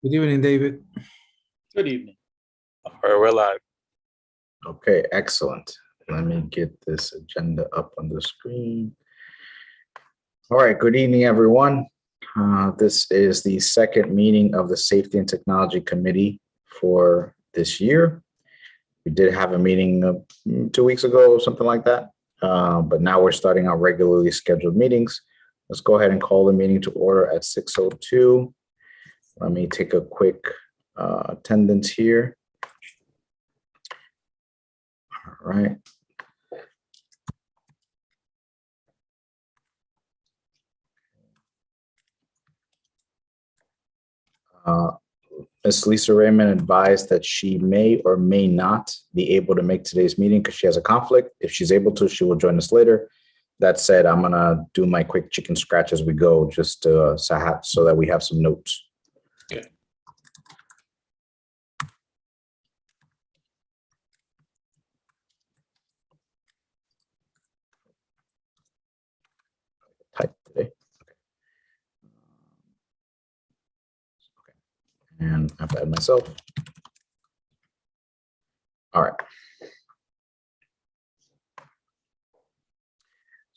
Good evening, David. Good evening. All right, we're live. Okay, excellent. Let me get this agenda up on the screen. All right, good evening, everyone. This is the second meeting of the Safety and Technology Committee for this year. We did have a meeting 2 weeks ago or something like that, but now we're starting our regularly scheduled meetings. Let's go ahead and call the meeting to order at 6:02. Let me take a quick attendance here. All right. Ms. Lisa Raymond advised that she may or may not be able to make today's meeting because she has a conflict. If she's able to, she will join us later. That said, I'm gonna do my quick chicken scratch as we go, just to, so that we have some notes. Okay. Type today. Okay. And I have to add myself. All right.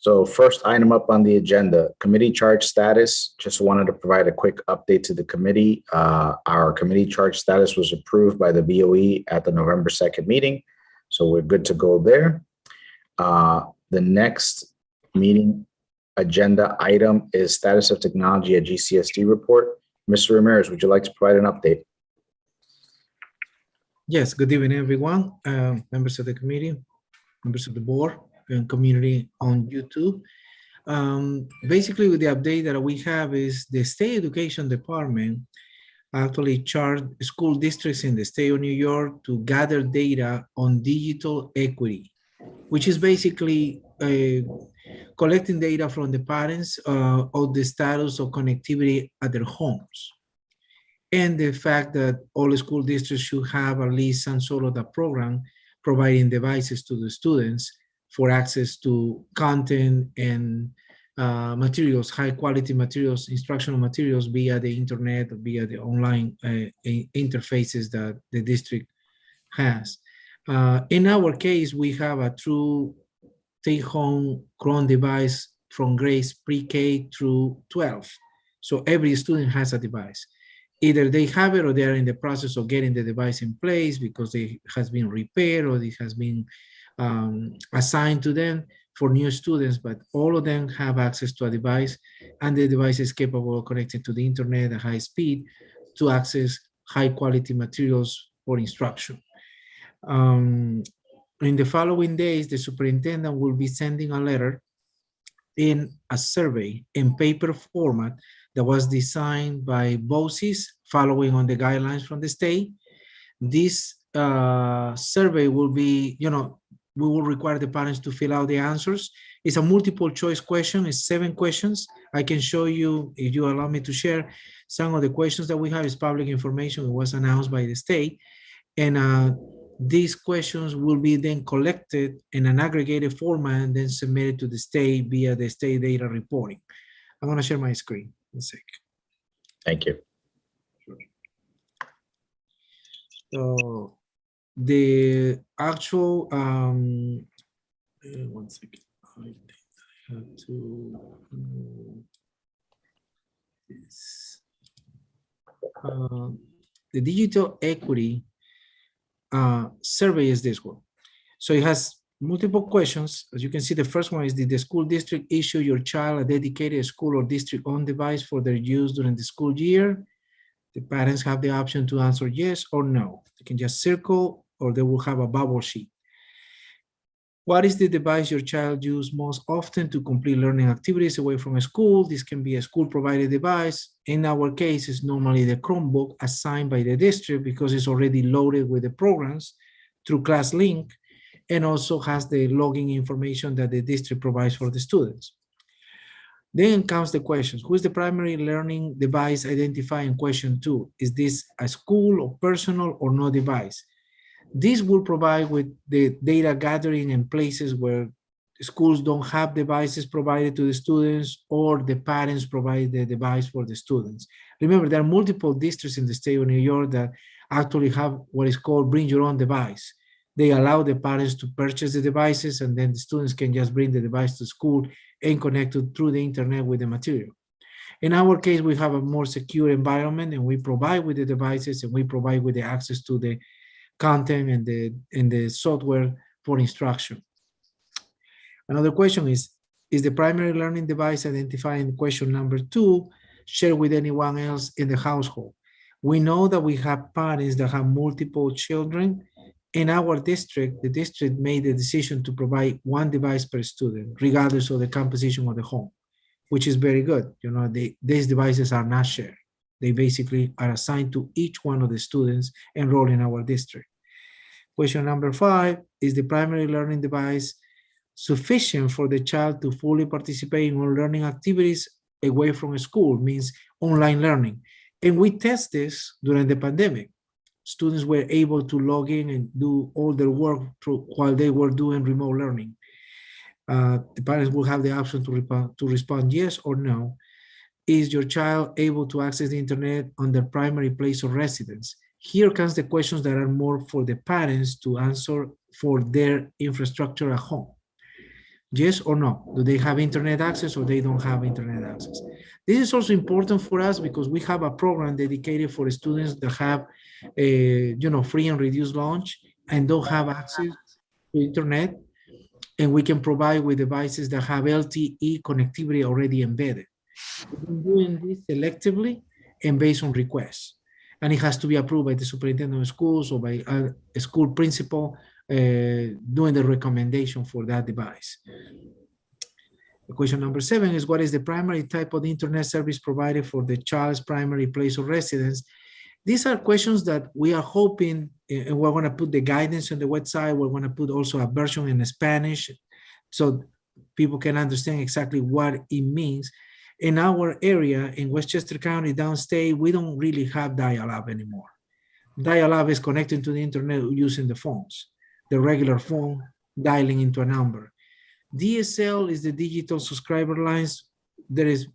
So first item up on the agenda, committee charge status. Just wanted to provide a quick update to the committee. Our committee charge status was approved by the BOE at the November 2nd meeting. So we're good to go there. The next meeting agenda item is status of technology at GCSD report. Mr. Ramirez, would you like to provide an update? Yes, good evening, everyone. Members of the committee, members of the board, and community on YouTube. Basically, with the update that we have is the State Education Department actually charged school districts in the state of New York to gather data on digital equity, which is basically collecting data from the parents of the status of connectivity at their homes. And the fact that all school districts should have at least some sort of a program providing devices to the students for access to content and materials, high quality materials, instructional materials via the internet or via the online interfaces that the district has. In our case, we have a true take-home Chrome device from grades pre-K through 12. So every student has a device. Either they have it or they are in the process of getting the device in place because it has been repaired or it has been assigned to them for new students, but all of them have access to a device, and the device is capable of connecting to the internet at high speed to access high quality materials for instruction. In the following days, the superintendent will be sending a letter in a survey in paper format that was designed by BOCES following on the guidelines from the state. This survey will be, we will require the parents to fill out the answers. It's a multiple choice question. It's 7 questions. I can show you, if you allow me to share, some of the questions that we have is public information. It was announced by the state. And these questions will be then collected in an aggregated format and then submitted to the state via the state data reporting. I'm gonna share my screen. One sec. Thank you. So the actual, one second, I think I have to move this. The digital equity survey is this one. So it has multiple questions. As you can see, the first one is, did the school district issue your child a dedicated school or district-owned device for their use during the school year? The parents have the option to answer yes or no. They can just circle or they will have a bubble sheet. What is the device your child uses most often to complete learning activities away from a school? This can be a school-provided device. In our case, it's normally the Chromebook assigned by the district because it's already loaded with the programs through ClassLink and also has the login information that the district provides for the students. Then comes the questions. Who is the primary learning device identified in question 2? Is this a school or personal or no device? This will provide with the data gathering in places where schools don't have devices provided to the students, or the parents provide the device for the students. Remember, there are multiple districts in the state of New York that actually have what is called bring your own device. They allow the parents to purchase the devices, and then the students can just bring the device to school and connect it through the internet with the material. In our case, we have a more secure environment, and we provide with the devices, and we provide with the access to the content and the software for instruction. Another question is the primary learning device identified in question number 2 shared with anyone else in the household? We know that we have parents that have multiple children. In our district, the district made the decision to provide one device per student, regardless of the composition of the home, which is very good. You know, these devices are not shared. They basically are assigned to each one of the students enrolled in our district. Question number 5, is the primary learning device sufficient for the child to fully participate in all learning activities away from school, means online learning? And we test this during the pandemic. Students were able to log in and do all their work while they were doing remote learning. The parents will have the option to respond yes or no. Is your child able to access the internet on their primary place of residence? Here comes the questions that are more for the parents to answer for their infrastructure at home. Yes or no? Do they have internet access, or they don't have internet access? This is also important for us because we have a program dedicated for students that have free and reduced lunch and don't have access to internet. And we can provide with devices that have LTE connectivity already embedded. We've been doing this selectively and based on requests. And it has to be approved by the superintendent of schools or by a school principal doing the recommendation for that device. The question number 7 is, what is the primary type of internet service provided for the child's primary place of residence? These are questions that we are hoping, and we're going to put the guidance on the website. We're going to put also a version in Spanish so people can understand exactly what it means. In our area, in Westchester County, downstate, we don't really have dial-up anymore. Dial-up is connecting to the internet using the phones, the regular phone dialing into a number. DSL is the digital subscriber lines. There is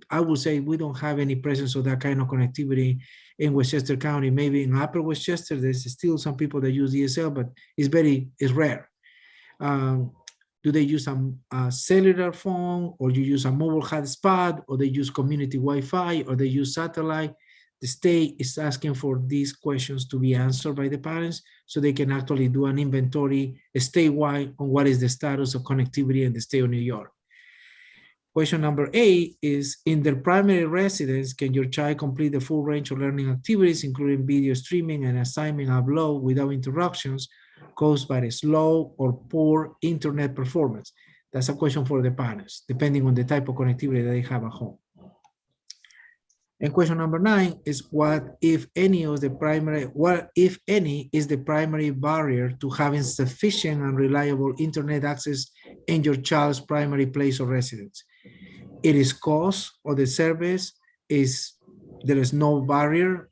I would say we don't have any presence of that kind of connectivity in Westchester County. Maybe in Upper Westchester, there's still some people that use DSL, but it's rare. Do they use a cellular phone, or you use a mobile hotspot, or they use community Wi-Fi, or they use satellite? The state is asking for these questions to be answered by the parents so they can actually do an inventory statewide on what is the status of connectivity in the state of New York. Question number 8 is, in their primary residence, can your child complete the full range of learning activities, including video streaming and assignment upload without interruptions caused by a slow or poor internet performance? That's a question for the parents, depending on the type of connectivity that they have at home. And question number 9 is, what if any is the primary barrier to having sufficient and reliable internet access in your child's primary place of residence? It is cost of the service, there is no barrier,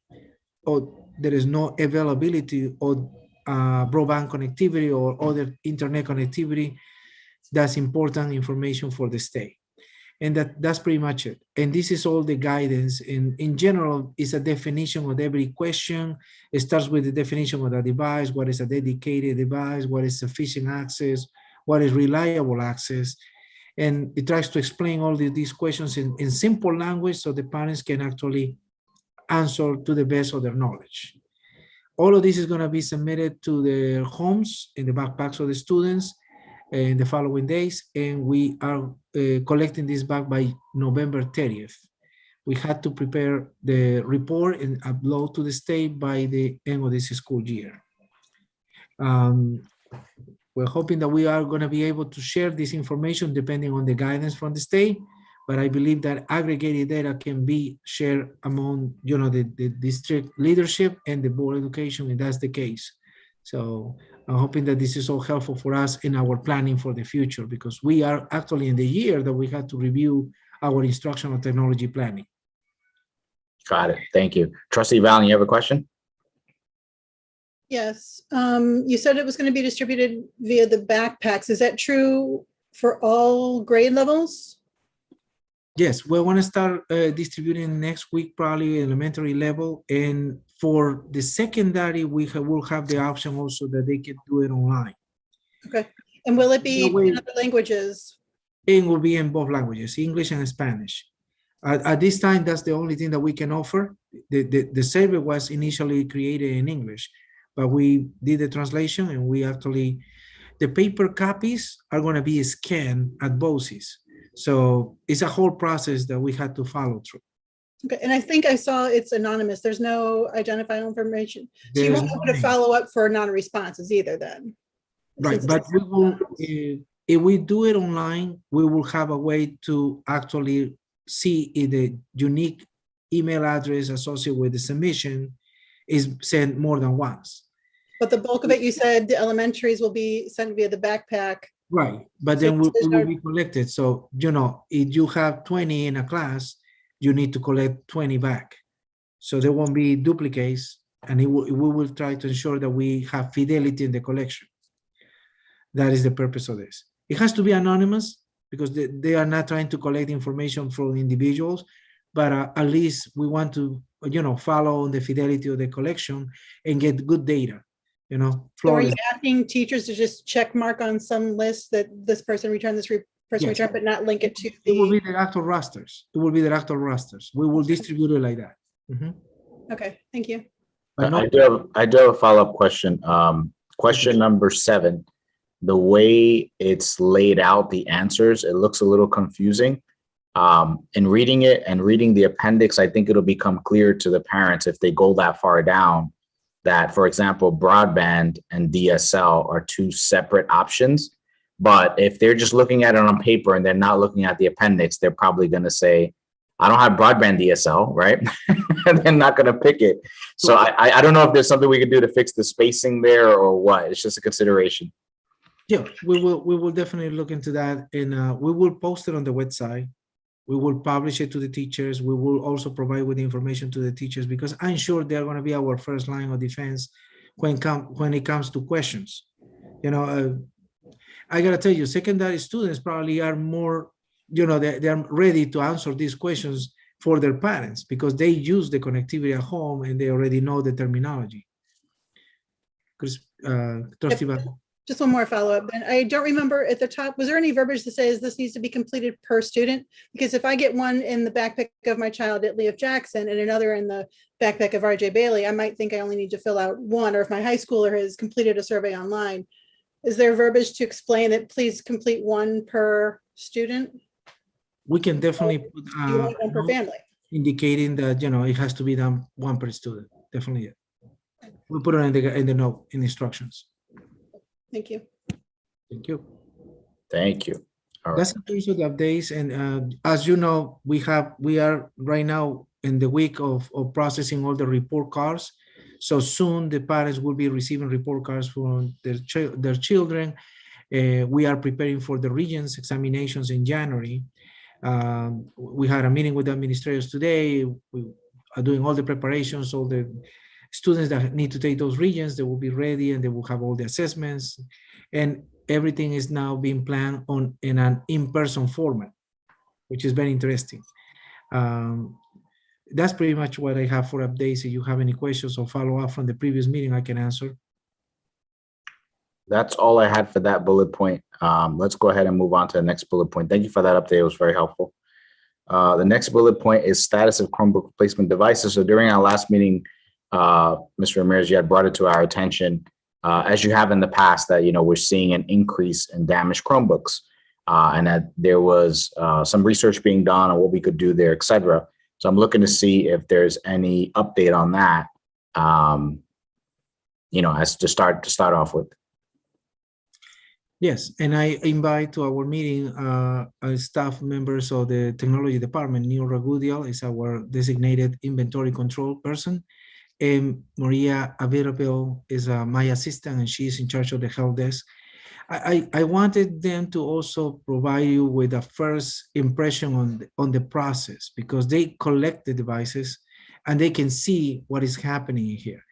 or there is no availability of broadband connectivity or other internet connectivity. That's important information for the state. And that's pretty much it. And this is all the guidance. In general, it's a definition of every question. It starts with the definition of the device. What is a dedicated device? What is sufficient access? What is reliable access? And it tries to explain all these questions in simple language so the parents can actually answer to the best of their knowledge. All of this is going to be submitted to their homes in the backpacks of the students in the following days, and we are collecting this back by November 30th. We had to prepare the report and upload to the state by the end of this school year. We're hoping that we are going to be able to share this information depending on the guidance from the state, but I believe that aggregated data can be shared among the district leadership and the board of education, and that's the case. So I'm hoping that this is all helpful for us in our planning for the future, because we are actually in the year that we had to review our instructional technology planning. Got it. Thank you. Trustee Valen, you have a question? Yes, you said it was going to be distributed via the backpacks. Is that true for all grade levels? Yes, we want to start distributing next week, probably elementary level. And for the secondary, will have the option also that they can do it online. Okay, and will it be No way. in other languages? It will be in both languages, English and Spanish. At this time, that's the only thing that we can offer. The survey was initially created in English, but we did the translation and we actually, the paper copies are going to be scanned at BOCES. So it's a whole process that we had to follow through. Okay, and I think I saw it's anonymous. There's no identifiable information. So you There's won't no have to name. follow up for non-responses either then? Right, Since but it's we will, anonymous. if we do it online, we will have a way to actually see if the unique email address associated with the submission is sent more than once. But the bulk of it, you said the elementaries will be sent via the backpack. Right, but So then we there's will no- be collected. So, you know, if you have 20 in a class, you need to collect 20 back. So there won't be duplicates, and we will try to ensure that we have fidelity in the collection. That is the purpose of this. It has to be anonymous because they are not trying to collect information from individuals, but at least we want to, you know, follow on the fidelity of the collection and get good data, you know, So are you flawless. asking teachers to just check mark on some list that this person returned, this person Yes. returned, but not link it to It will be the, the actual rosters. It will be the actual rosters. We will distribute it like that. Mhm. okay, thank you. But I no, do have a follow-up question. Question number 7, the way it's laid out, the answers, it looks a little confusing. In reading it and reading the appendix, I think it'll become clear to the parents if they go that far down that, for example, broadband and DSL are 2 separate options. But if they're just looking at it on paper and they're not looking at the appendix, they're probably going to say, I don't have broadband DSL, right? And they're not going to pick it. So I don't know if there's something we can do to fix the spacing there or what. It's just a consideration. yeah, we will definitely look into that, and we will post it on the website. We will publish it to the teachers. We will also provide with the information to the teachers because I'm sure they're going to be our first line of defense when it comes to questions. You know, I gotta tell you, secondary students probably are more, you know, they're ready to answer these questions for their parents because they use the connectivity at home and they already know the terminology. Because, Trustee Val- Just one more follow-up. Then I don't remember at the top, was there any verbiage that says this needs to be completed per student? Because if I get one in the backpack of my child at Leaf Jackson and another in the backpack of RJ Bailey, I might think I only need to fill out one, or if my high schooler has completed a survey online, is there verbiage to explain that please complete one per student? we can definitely put Do you want one per family? indicating that, you know, it has to be done one per student. Definitely. Yeah. We'll put it in the note, in instructions. Thank you. Thank you. Thank you. All right. That's in terms of the updates. And as you know, we are right now in the week of processing all the report cards. So soon the parents will be receiving report cards from their children. We are preparing for the Regents examinations in January. We had a meeting with the administrators today. We are doing all the preparations, all the students that need to take those Regents, they will be ready and they will have all the assessments. And everything is now being planned in an in-person format, which is very interesting. That's pretty much what I have for updates. If you have any questions or follow up from the previous meeting, I can answer. That's all I had for that bullet point. Let's go ahead and move on to the next bullet point. Thank you for that update. It was very helpful. The next bullet point is status of Chromebook replacement devices. So during our last meeting, Mr. Ramirez, you had brought it to our attention, as you have in the past, that, you know, we're seeing an increase in damaged Chromebooks, and that there was some research being done on what we could do there, et cetera. So I'm looking to see if there's any update on that, you know, as to start off with. Yes, and I invite to our meeting staff members of the technology department. Neil Ragudial is our designated inventory control person, and Maria Averabel is my assistant, and she's in charge of the help desk. I wanted them to also provide you with a first impression on the process, because they collect the devices and they can see what is happening here.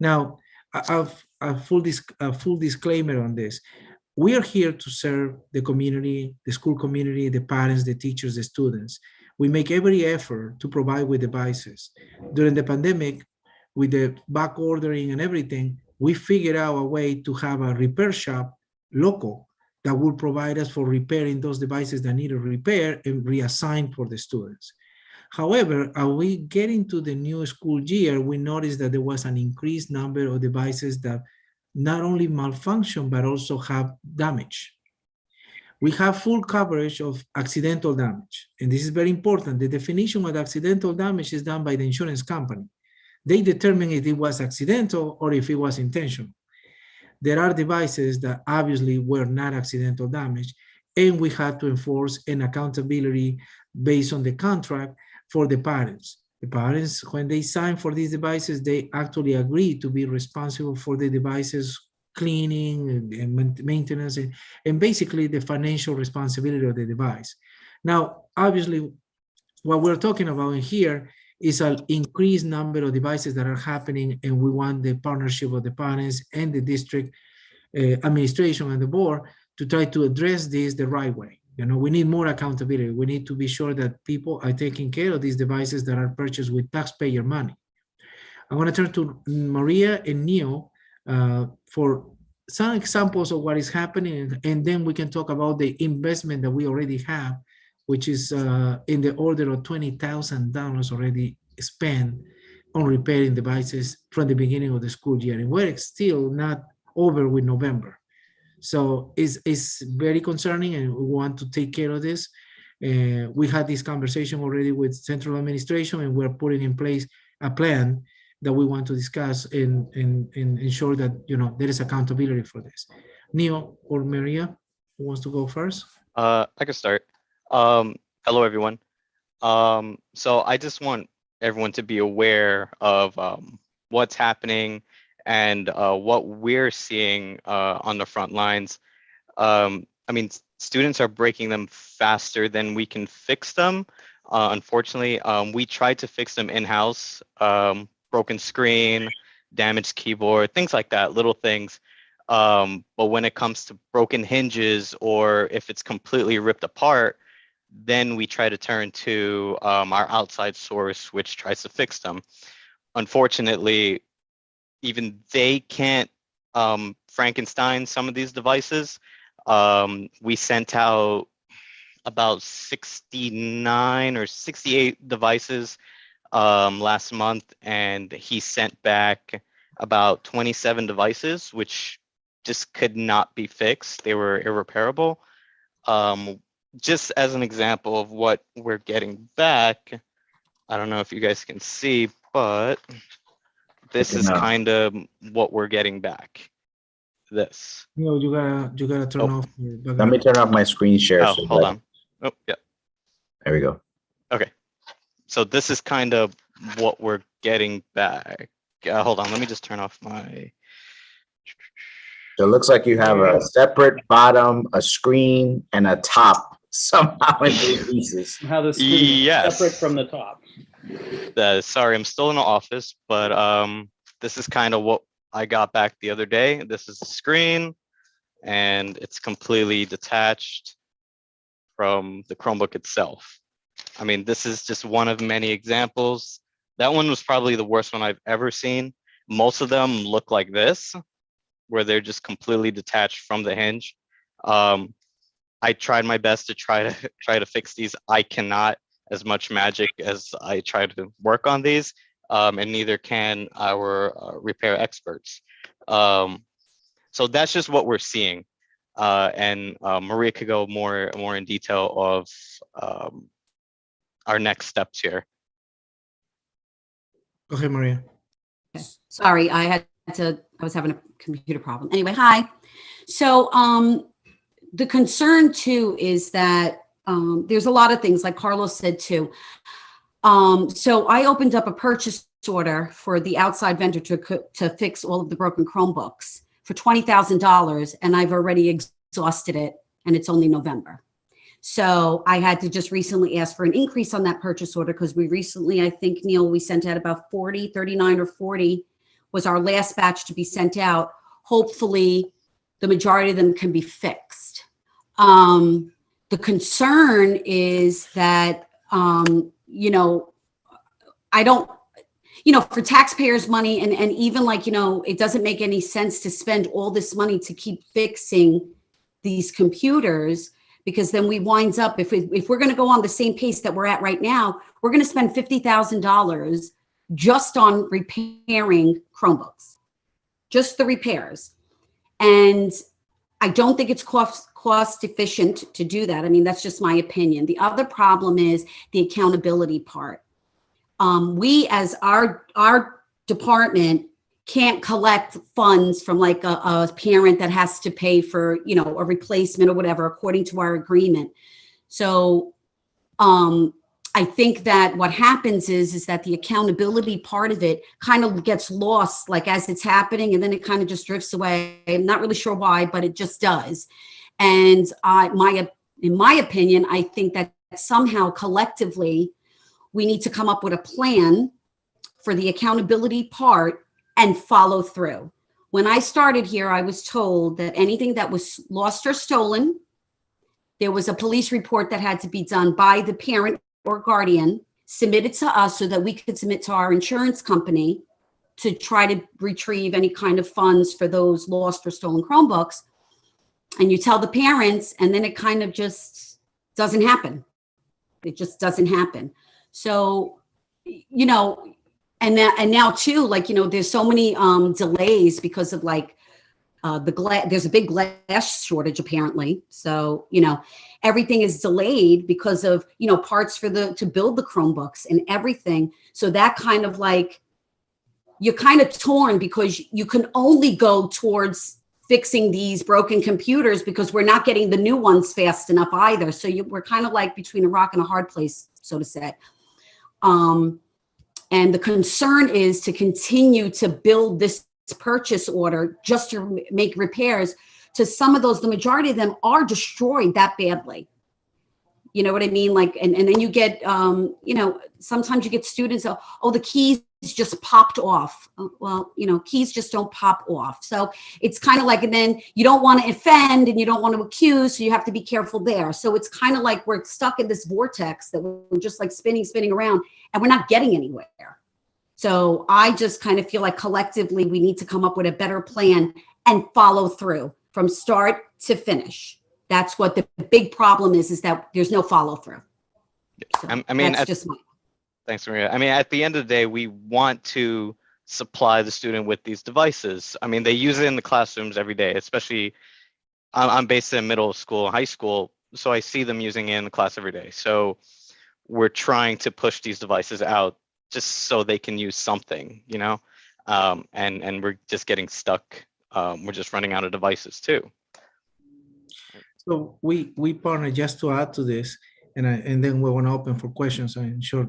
Now, a full disclaimer on this. We are here to serve the community, the school community, the parents, the teachers, the students. We make every effort to provide with devices. During the pandemic, with the back ordering and everything, we figured out a way to have a repair shop local that will provide us for repairing those devices that need a repair and reassign for the students. However, as we get into the new school year, we noticed that there was an increased number of devices that not only malfunction, but also have damage. We have full coverage of accidental damage. And this is very important. The definition of accidental damage is done by the insurance company. They determine if it was accidental or if it was intentional. There are devices that obviously were not accidental damage, and we had to enforce an accountability based on the contract for the parents. The parents, when they sign for these devices, they actually agree to be responsible for the devices cleaning and maintenance and basically the financial responsibility of the device. Now, obviously, what we're talking about in here is an increased number of devices that are happening, and we want the partnership of the parents and the district administration and the board to try to address this the right way. You know, we need more accountability. We need to be sure that people are taking care of these devices that are purchased with taxpayer money. I want to turn to Maria and Neil for some examples of what is happening, and then we can talk about the investment that we already have, which is in the order of $20,000 already spent on repairing devices from the beginning of the school year. And we're still not over with November. So it's very concerning, and we want to take care of this. We had this conversation already with central administration, and we're putting in place a plan that we want to discuss and ensure that, you know, there is accountability for this. Neil or Maria, who wants to go first? I can start. Hello, everyone. So I just want everyone to be aware of what's happening and what we're seeing on the front lines. I mean, students are breaking them faster than we can fix them. Unfortunately, we tried to fix them in-house, broken screen, damaged keyboard, things like that, little things. But when it comes to broken hinges, or if it's completely ripped apart, then we try to turn to our outside source, which tries to fix them. Unfortunately, even they can't Frankenstein some of these devices. We sent out about 69 or 68 devices last month, and he sent back about 27 devices, which just could not be fixed. They were irreparable. Just as an example of what we're getting back, I don't know if you guys can see, but this is kind of what we're getting back. This. No, you gotta turn off. Let me turn off my screen share. Oh, hold on. Oh, yeah. There we go. Okay. So this is kind of what we're getting back. Hold on. Let me just turn off my. So it looks like you have a separate bottom, a screen, and a top somehow in three pieces. How the screen is separate from the top. Sorry, I'm still in the office, but this is kind of what I got back the other day. This is the screen, and it's completely detached from the Chromebook itself. I mean, this is just one of many examples. That one was probably the worst one I've ever seen. Most of them look like this, where they're just completely detached from the hinge. I tried my best to try to fix these. I cannot as much magic as I try to work on these, and neither can our repair experts. So that's just what we're seeing. And Maria could go more in detail of our next steps here. Go ahead, Maria. Okay. Sorry, I was having a computer problem. Anyway, hi. So the concern too is that there's a lot of things like Carlos said too. So I opened up a purchase order for the outside vendor to fix all of the broken Chromebooks for $20,000, and I've already exhausted it, and it's only November. So I had to just recently ask for an increase on that purchase order because we recently, I think, Neil, we sent out about 39 or 40 was our last batch to be sent out. Hopefully, the majority of them can be fixed. The concern is that, you know, I don't, you know, for taxpayers' money and even like, you know, it doesn't make any sense to spend all this money to keep fixing these computers, because then we winds up, if we're going to go on the same pace that we're at right now, we're going to spend $50,000 just on repairing Chromebooks, just the repairs. And I don't think it's cost efficient to do that. I mean, that's just my opinion. The other problem is the accountability part. We, as our department, can't collect funds from like a parent that has to pay for, you know, a replacement or whatever, according to our agreement. So I think that what happens is that the accountability part of it kind of gets lost, like as it's happening, and then it kind of just drifts away. I'm not really sure why, but it just does. And in my opinion, I think that somehow collectively, we need to come up with a plan for the accountability part and follow through. When I started here, I was told that anything that was lost or stolen, there was a police report that had to be done by the parent or guardian, submitted to us so that we could submit to our insurance company to try to retrieve any kind of funds for those lost or stolen Chromebooks. And you tell the parents, and then it kind of just doesn't happen. It just doesn't happen. So, you know, and now too, like, you know, there's so many delays because of like there's a big glass shortage apparently. So, you know, everything is delayed because of, you know, parts for to build the Chromebooks and everything. So that kind of like, you're kind of torn because you can only go towards fixing these broken computers because we're not getting the new ones fast enough either. So we're kind of like between a rock and a hard place, so to say. And the concern is to continue to build this purchase order just to make repairs to some of those. The majority of them are destroyed that badly. You know what I mean? Like, and then you get, you know, sometimes you get students, oh, the keys just popped off. Well, you know, keys just don't pop off. So it's kind of like, and then you don't want to offend and you don't want to accuse, so you have to be careful there. So it's kind of like we're stuck in this vortex that we're just like spinning around and we're not getting anywhere. So I just kind of feel like collectively we need to come up with a better plan and follow through from start to finish. That's what the big problem is that there's no follow through. So I mean, that's just my. Thanks, Maria. I mean, at the end of the day, we want to supply the student with these devices. I mean, they use it in the classrooms every day, especially I'm based in middle school, high school, so I see them using it in the class every day. So we're trying to push these devices out just so they can use something, you know, and we're just getting stuck. We're just running out of devices too. So we partner, just to add to this, and then we want to open for questions. I'm sure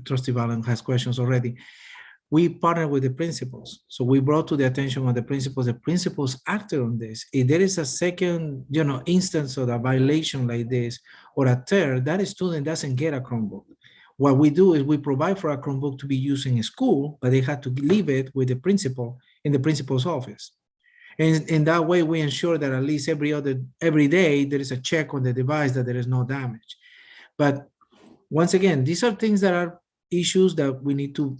Trustee Valen has questions already. We partner with the principals. So we brought to the attention of the principals acted on this. If there is a second, you know, instance of a violation like this, or a third, that student doesn't get a Chromebook. What we do is we provide for a Chromebook to be used in school, but they have to leave it with the principal in the principal's office. And in that way, we ensure that at least every day there is a check on the device that there is no damage. But once again, these are things that are issues that we need to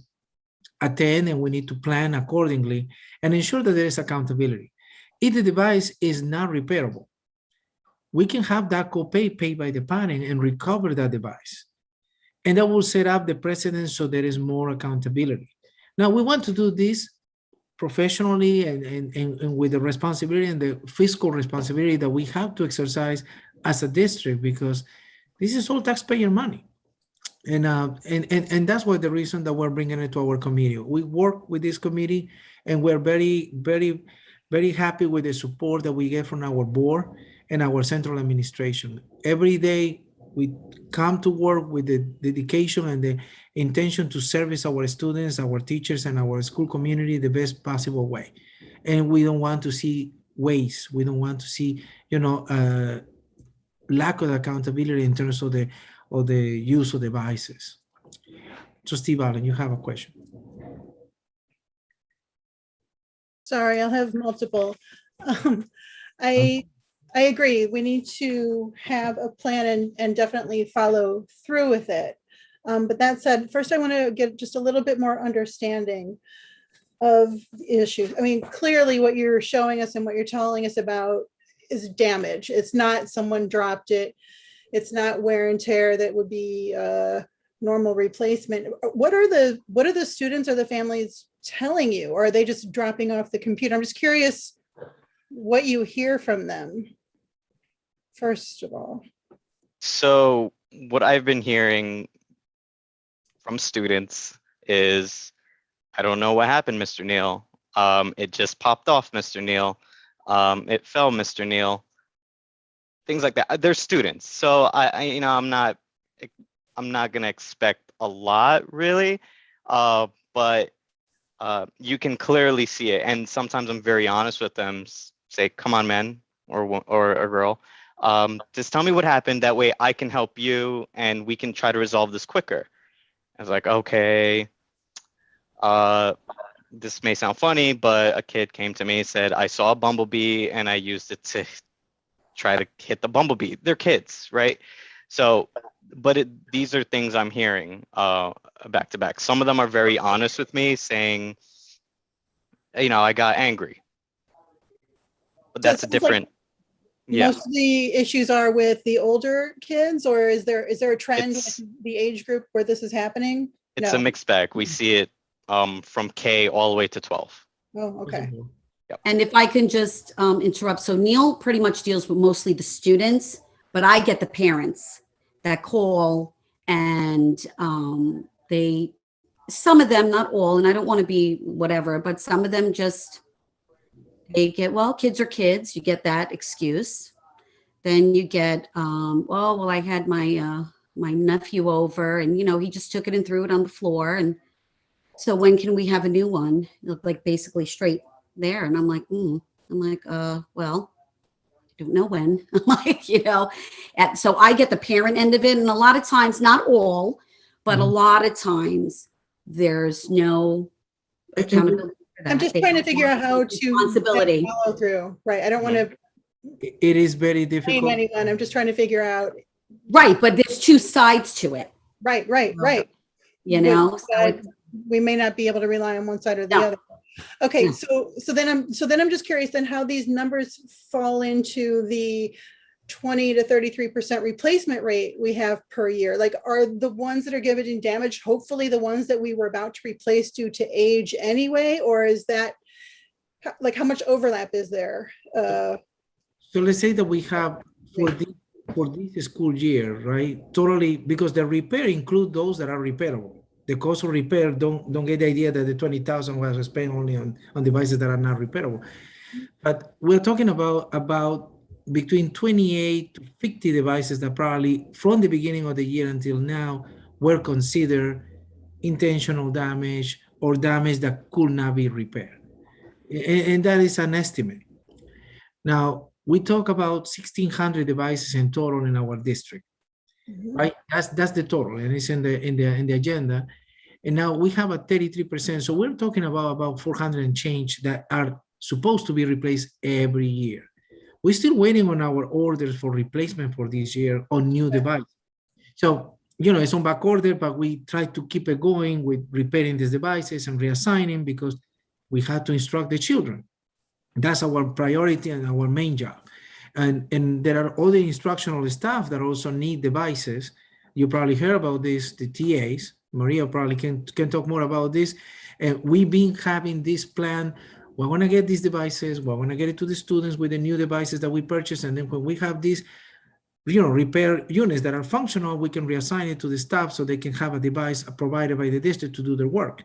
attend and we need to plan accordingly and ensure that there is accountability. If the device is not repairable, we can have that copay paid by the parent and recover that device. And that will set up the precedent so there is more accountability. Now, we want to do this professionally and with the responsibility and the fiscal responsibility that we have to exercise as a district, because this is all taxpayer money. And that's why the reason that we're bringing it to our committee. We work with this committee and we're very, very, very happy with the support that we get from our board and our central administration. Every day we come to work with the dedication and the intention to service our students, our teachers, and our school community the best possible way. And we don't want to see waste. We don't want to see, you know, lack of accountability in terms of the use of devices. Trustee Valen, you have a question. Sorry, I'll have multiple. I agree. We need to have a plan and definitely follow through with it. But that said, first I want to get just a little bit more understanding of the issue. I mean, clearly what you're showing us and what you're telling us about is damage. It's not someone dropped it. It's not wear and tear that would be normal replacement. What are the students or the families telling you? Or are they just dropping off the computer? I'm just curious what you hear from them, first of all. So what I've been hearing from students is, I don't know what happened, Mr. Neal. It just popped off, Mr. Neal. It fell, Mr. Neal. Things like that. They're students, so I'm not gonna expect a lot really, but you can clearly see it. And sometimes I'm very honest with them. Say, come on, man, or a girl. Just tell me what happened. That way I can help you, and we can try to resolve this quicker. I was like, okay. This may sound funny, but a kid came to me and said, I saw a bumblebee and I used it to try to hit the bumblebee. They're kids, right? So, but these are things I'm hearing back to back. Some of them are very honest with me, saying, I got angry. But that's a different. Yeah. Most of the issues are with the older kids, or is there a trend with the age group where this is happening? It's a mixed bag. We see it from K all the way to 12. Oh, okay. Yep. And if I can just interrupt. So Neil pretty much deals with mostly the students, but I get the parents that call, and some of them, not all, and I don't want to be whatever, but some of them they get, well, kids are kids. You get that excuse. Then you get, I had my nephew over, and he just took it and threw it on the floor, and so when can we have a new one? It looked like basically straight there. And I'm like, well, I don't know when. I'm like, so I get the parent end of it. And a lot of times, not all, but a lot of times there's no accountability for that. I'm just trying to figure out how to follow through. Right. I don't want to. It is very difficult. Blame anyone. I'm just trying to figure out. Right. But there's two sides to it. Right. So we may not be able to rely on one side or the other. Okay, so then I'm just curious then how these numbers fall into the 20 to 33% replacement rate we have per year. Like, are the ones that are getting damaged hopefully the ones that we were about to replace due to age anyway, or is that like how much overlap is there? So let's say that we have for this school year, right? Totally, because the repair include those that are repairable. The cost of repair, don't get the idea that the 20,000 was spent only on devices that are not repairable. But we're talking about between 28 to 50 devices that probably from the beginning of the year until now were considered intentional damage or damage that could not be repaired. And that is an estimate. Now, we talk about 1,600 devices in total in our district. Right, that's the total, and it's in the agenda. And now we have a 33%. So we're talking about 400 and change that are supposed to be replaced every year. We're still waiting on our orders for replacement for this year on new devices. So it's on back order, but we try to keep it going with repairing these devices and reassigning because we have to instruct the children. That's our priority and our main job. And there are other instructional staff that also need devices. You probably heard about this, the TAs. Maria probably can talk more about this. We've been having this plan. We're going to get these devices. We're going to get it to the students with the new devices that we purchase. And then when we have these, repair units that are functional, we can reassign it to the staff so they can have a device provided by the district to do their work.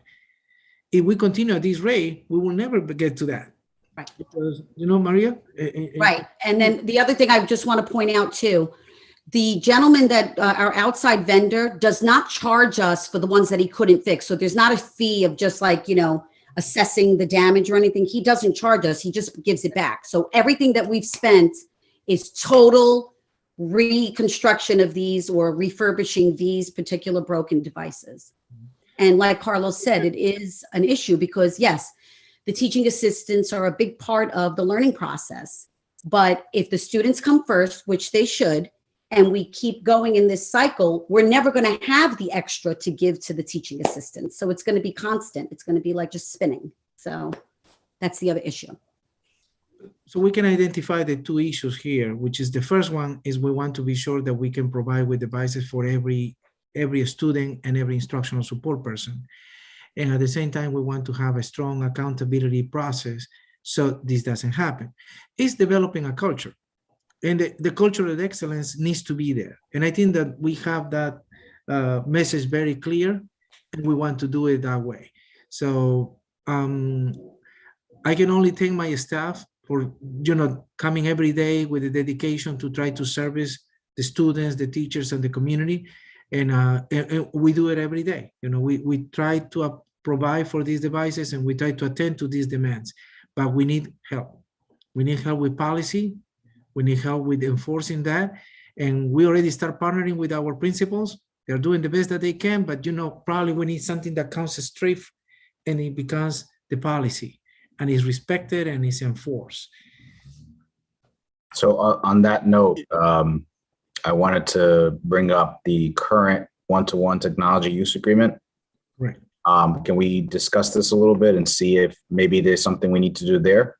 If we continue at this rate, we will never get to that. Right. Because, Maria? Right. And then the other thing I just want to point out too, the gentleman that our outside vendor does not charge us for the ones that he couldn't fix. So there's not a fee of just like, assessing the damage or anything. He doesn't charge us. He just gives it back. So everything that we've spent is total reconstruction of these or refurbishing these particular broken devices. And like Carlos said, it is an issue because yes, The teaching assistants are a big part of the learning process. But if the students come first, which they should, and we keep going in this cycle, we're never going to have the extra to give to the teaching assistants. So it's going to be constant. It's going to be like just spinning. So that's the other issue. So we can identify the two issues here, which is the first one is we want to be sure that we can provide with devices for every student and every instructional support person. And at the same time, we want to have a strong accountability process so this doesn't happen. It's developing a culture. And the culture of excellence needs to be there. And I think that we have that message very clear, and we want to do it that way. So I can only thank my staff for coming every day with the dedication to try to service the students, the teachers, and the community. And we do it every day. We try to provide for these devices, and we try to attend to these demands. But we need help. We need help with policy. We need help with enforcing that. And we already start partnering with our principals. They're doing the best that they can, but probably we need something that comes straight and it becomes the policy and is respected and is enforced. So on that note, I wanted to bring up the current one-to-one technology use agreement. Right. Can we discuss this a little bit and see if maybe there's something we need to do there?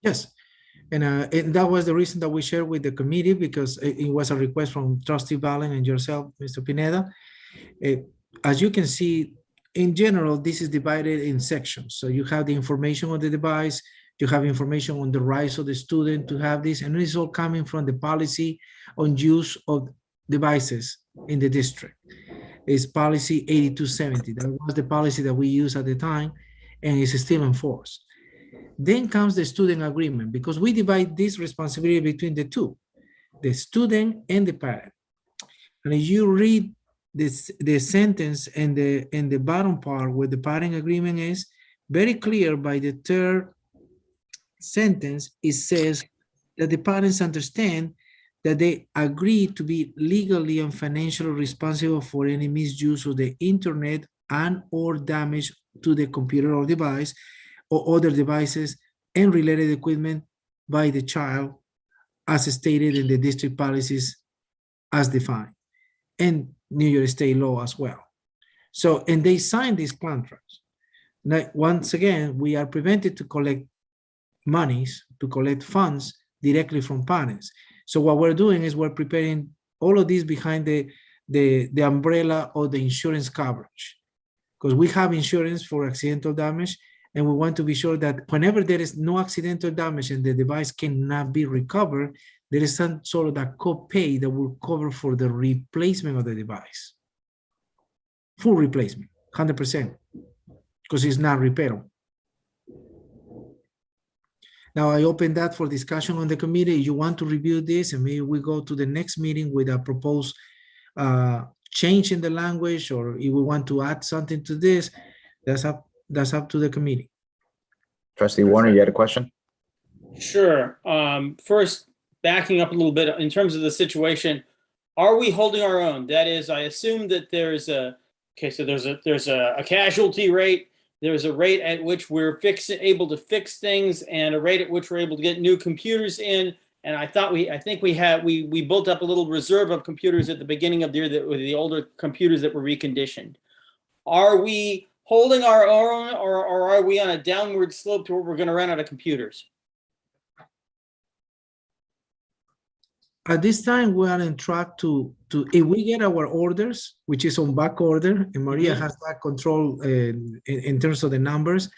Yes. And that was the reason that we shared with the committee, because it was a request from Trustee Valen and yourself, Mr. Pineda. As you can see, in general, this is divided in sections. So you have the information on the device, you have information on the rights of the student to have this, and it's all coming from the policy on use of devices in the district. It's policy 8270. That was the policy that we used at the time, and it's still enforced. Then comes the student agreement, because we divide this responsibility between the two, the student and the parent. And if you read this, the sentence and the bottom part where the parent agreement is very clear, by the third sentence, it says that the parents understand that they agree to be legally and financially responsible for any misuse of the internet and or damage to the computer or device or other devices and related equipment by the child, as stated in the district policies as defined, and New York State law as well. So, and they signed these contracts. Now, once again, we are prevented to collect monies, to collect funds directly from parents. So what we're doing is we're preparing all of this behind the umbrella of the insurance coverage, because we have insurance for accidental damage, and we want to be sure that whenever there is no accidental damage and the device cannot be recovered, there is some sort of that co-pay that will cover for the replacement of the device. Full replacement, 100%, because it's not repairable. Now I open that for discussion on the committee. You want to review this, and maybe we go to the next meeting with a proposed change in the language, or if we want to add something to this, that's up to the committee. Trustee Warner, you had a question? Sure. First, backing up a little bit in terms of the situation, are we holding our own? That is, I assume that there's a casualty rate. There's a rate at which we're able to fix things, and a rate at which we're able to get new computers in. And I think we built up a little reserve of computers at the beginning of the year that were the older computers that were reconditioned. Are we holding our own, or are we on a downward slope to where we're going to run out of computers? At this time, we are on track to if we get our orders, which is on back order, and Maria has that control in terms of the numbers,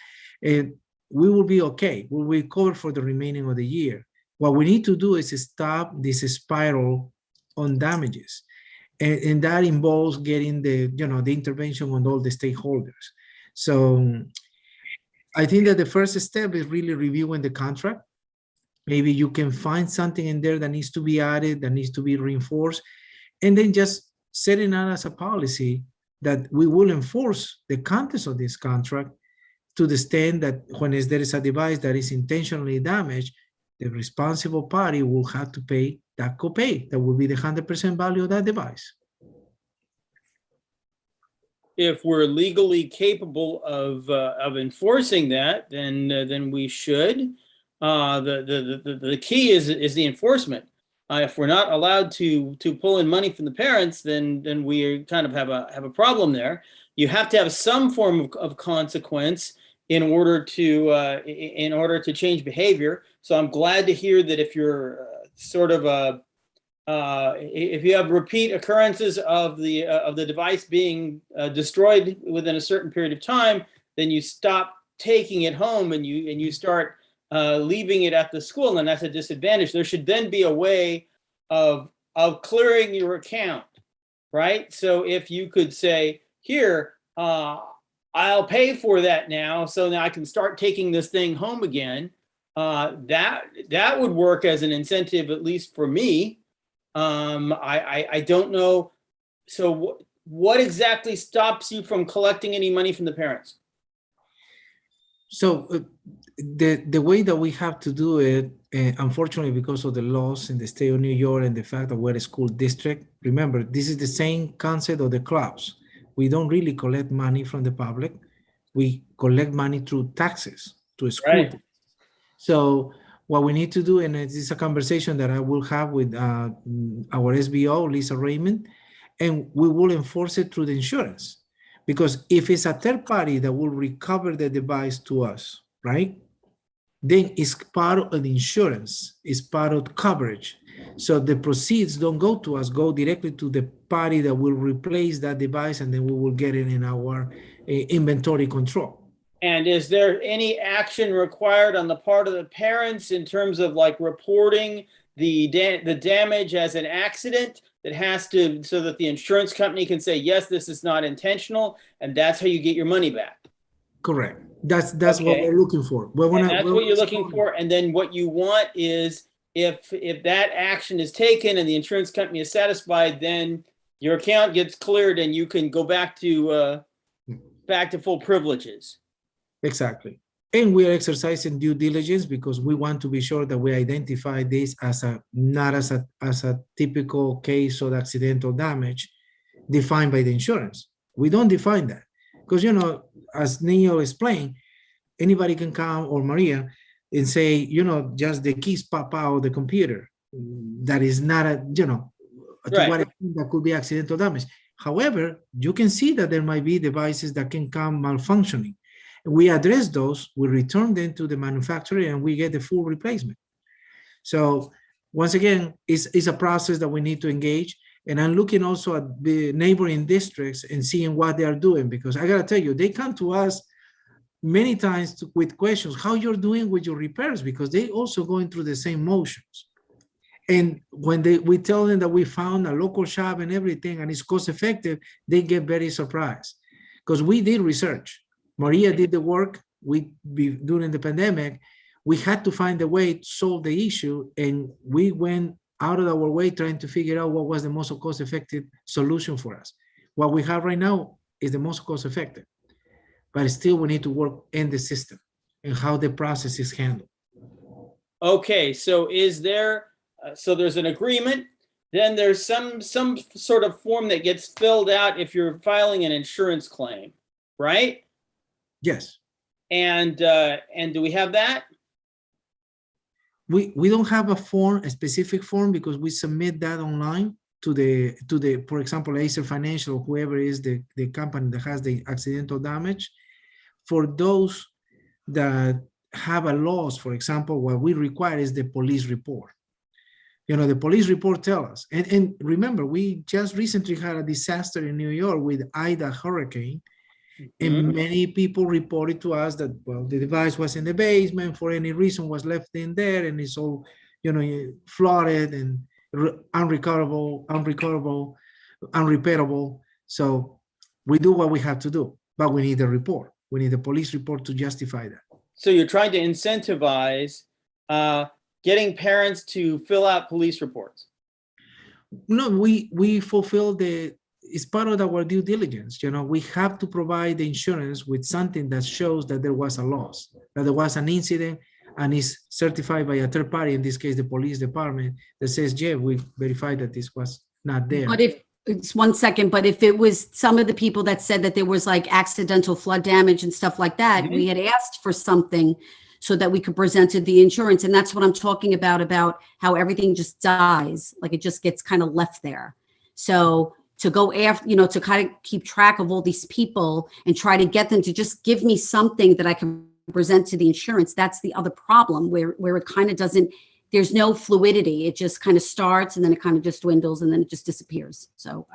we will be okay. We will cover for the remaining of the year. What we need to do is stop this spiral on damages, and that involves getting the intervention on all the stakeholders. So I think that the first step is really reviewing the contract. Maybe you can find something in there that needs to be added, that needs to be reinforced, and then just setting out as a policy that we will enforce the contents of this contract to the extent that when there is a device that is intentionally damaged, the responsible party will have to pay that copay. That will be the 100% value of that device. if we're legally capable of enforcing that, then we should. The key is the enforcement. If we're not allowed to pull in money from the parents, then we kind of have a problem there. You have to have some form of consequence in order to change behavior. So I'm glad to hear that if you're if you have repeat occurrences of the device being destroyed within a certain period of time, then you stop taking it home and you start leaving it at the school, and that's a disadvantage. There should then be a way of clearing your account, right? So if you could say, here, I'll pay for that now, so now I can start taking this thing home again. That would work as an incentive, at least for me. I don't know. So what exactly stops you from collecting any money from the parents? So the way that we have to do it, unfortunately, because of the laws in the state of New York and the fact that we're a school district, remember, this is the same concept of the clubs. We don't really collect money from the public. We collect money through taxes to a school. Right. So what we need to do, and it's a conversation that I will have with our SBO, Lisa Raymond, and we will enforce it through the insurance. Because if it's a third party that will recover the device to us, right? Then it's part of the insurance, it's part of coverage. So the proceeds don't go to us, go directly to the party that will replace that device, and then we will get it in our inventory control. And is there any action required on the part of the parents in terms of like reporting the damage as an accident that has to, so that the insurance company can say, yes, this is not intentional, and that's how you get your money back? Correct. That's what we're looking for. That's what you're looking for. And then what you want is if that action is taken and the insurance company is satisfied, then your account gets cleared and you can go back to full privileges. Exactly. And we are exercising due diligence because we want to be sure that we identify this as not as a typical case of accidental damage defined by the insurance. We don't define that because, you know, as Neil explained, anybody can come, or Maria, and say, you know, just the keys pop out of the computer. That is not a, you know, to what extent that could be accidental damage. However, you can see that there might be devices that can come malfunctioning. We address those, we return them to the manufacturer, and we get the full replacement. So once again, it's a process that we need to engage. And I'm looking also at the neighboring districts and seeing what they are doing, because I gotta tell you, they come to us many times with questions, how you're doing with your repairs, because they also going through the same motions. And when we tell them that we found a local shop and everything, and it's cost effective, they get very surprised because we did research. Maria did the work. During the pandemic, we had to find a way to solve the issue, and we went out of our way trying to figure out what was the most cost-effective solution for us. What we have right now is the most cost-effective, but still we need to work in the system and how the process is handled. Okay, so there's an agreement, then there's some sort of form that gets filled out if you're filing an insurance claim, right? Yes. And do we have that? We don't have a specific form, because we submit that online to the for example, Acer Financial, whoever is the company that has the accidental damage. For those that have a loss, for example, what we require is the police report. You know, the police report tell us, and remember, we just recently had a disaster in New York with Ida hurricane. And many people reported to us that, well, the device was in the basement for any reason, was left in there, and it's all, you know, flooded and unrecoverable. So we do what we have to do, but we need a report. We need a police report to justify that. So you're trying to incentivize getting parents to fill out police reports? No, we fulfill it's part of our due diligence. You know, we have to provide the insurance with something that shows that there was a loss, that there was an incident, and is certified by a third party, in this case, the police department, that says, yeah, we verified that this was not there. But it's 1 second, but if it was some of the people that said that there was like accidental flood damage and stuff like that, we had asked for something so that we could present to the insurance. And that's what I'm talking about how everything just dies, like it just gets kind of left there. So to go after, to kind of keep track of all these people and try to get them to just give me something that I can present to the insurance, that's the other problem where it kind of doesn't, there's no fluidity. It just kind of starts and then it kind of just dwindles and then it just disappears. So